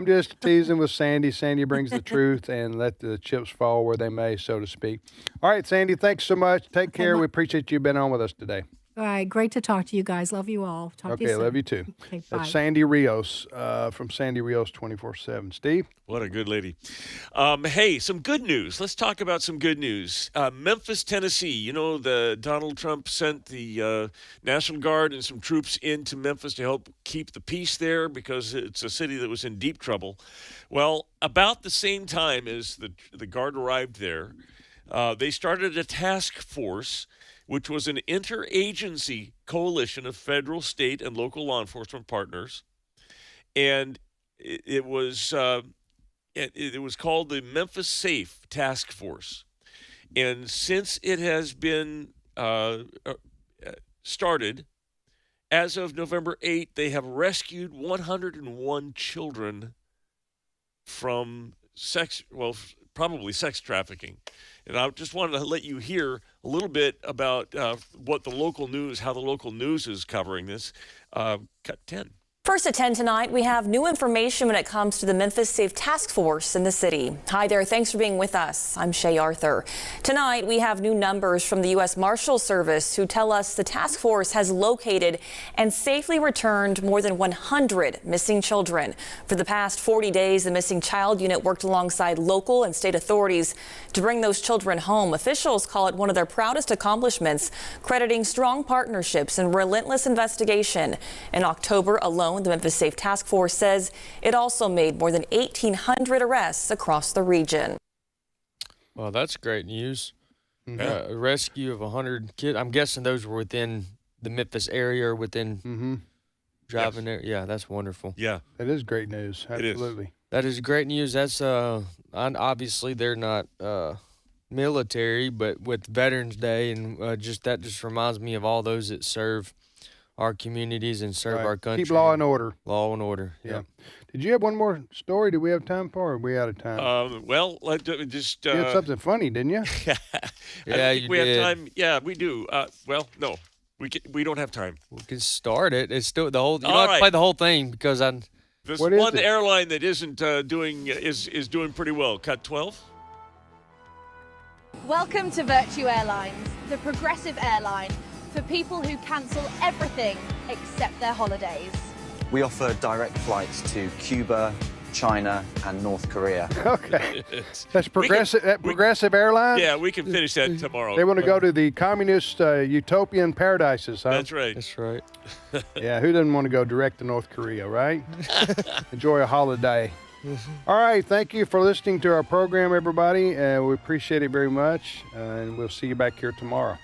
S9: just teasing with Sandy. Sandy brings the truth, and let the chips fall where they may, so to speak. All right, Sandy, thanks so much. Take care. We appreciate you being on with us today.
S17: All right, great to talk to you guys. Love you all. Talk to you
S9: Okay,
S17: soon.
S9: love you too.
S17: Okay, bye.
S9: That's Sandy Rios from Sandy Rios 24/7. Steve?
S6: What a good lady. Hey, some good news. Let's talk about some good news. Memphis, Tennessee. You know, Donald Trump sent the National Guard and some troops into Memphis to help keep the peace there because it's a city that was in deep trouble. Well, about the same time as the Guard arrived there, they started a task force, which was an interagency coalition of federal, state, and local law enforcement partners. And it was called the Memphis Safe Task Force. And since it has been started, as of November 8th, they have rescued 101 children from probably sex trafficking. And I just wanted to let you hear a little bit about how the local news is covering this. Cut 10.
S3: First at 10 tonight, we have new information when it comes to the Memphis Safe Task Force in the city. Hi there, thanks for being with us. I'm Shay Arthur. Tonight, we have new numbers from the U.S. Marshals Service who tell us the task force has located and safely returned more than 100 missing children. For the past 40 days, the Missing Child Unit worked alongside local and state authorities to bring those children home. Officials call it one of their proudest accomplishments, crediting strong partnerships and relentless investigation. In October alone, the Memphis Safe Task Force says it also made more than 1,800 arrests across the region.
S10: Well, that's great news. A rescue of 100 kids. I'm guessing those were within the Memphis area or within driving there. Yeah, that's wonderful.
S6: Yeah.
S9: That is great news. Absolutely.
S10: It is. That is great news. That's obviously they're not military, but with Veterans Day and just reminds me of all those that serve our communities and serve our country.
S9: Keep law and order.
S10: Law and order.
S9: Yeah. Did you have one more story? Do we have time for, or are we out of time?
S6: Well, let's just.
S9: You had something funny, didn't you?
S6: I don't think we have time. Yeah, we do. Well, no, we don't have time.
S10: We can start it. It's still the whole. You don't
S6: All
S10: have
S6: right.
S10: to play the whole thing because I'm.
S6: This one airline that isn't doing is doing pretty well. Cut 12.
S11: Welcome to Virtue Airlines, the progressive airline for people who cancel everything except their holidays.
S13: We offer direct flights to Cuba, China, and North Korea.
S9: Okay. That's Progressive Airlines?
S6: Yeah, we can finish that tomorrow.
S9: They want to go to the communist utopian paradises, huh?
S6: That's right.
S10: That's right.
S9: Yeah, who doesn't want to go direct to North Korea, right? Enjoy a holiday. All right, thank you for listening to our program, everybody. We appreciate it very much, and we'll see you back here tomorrow.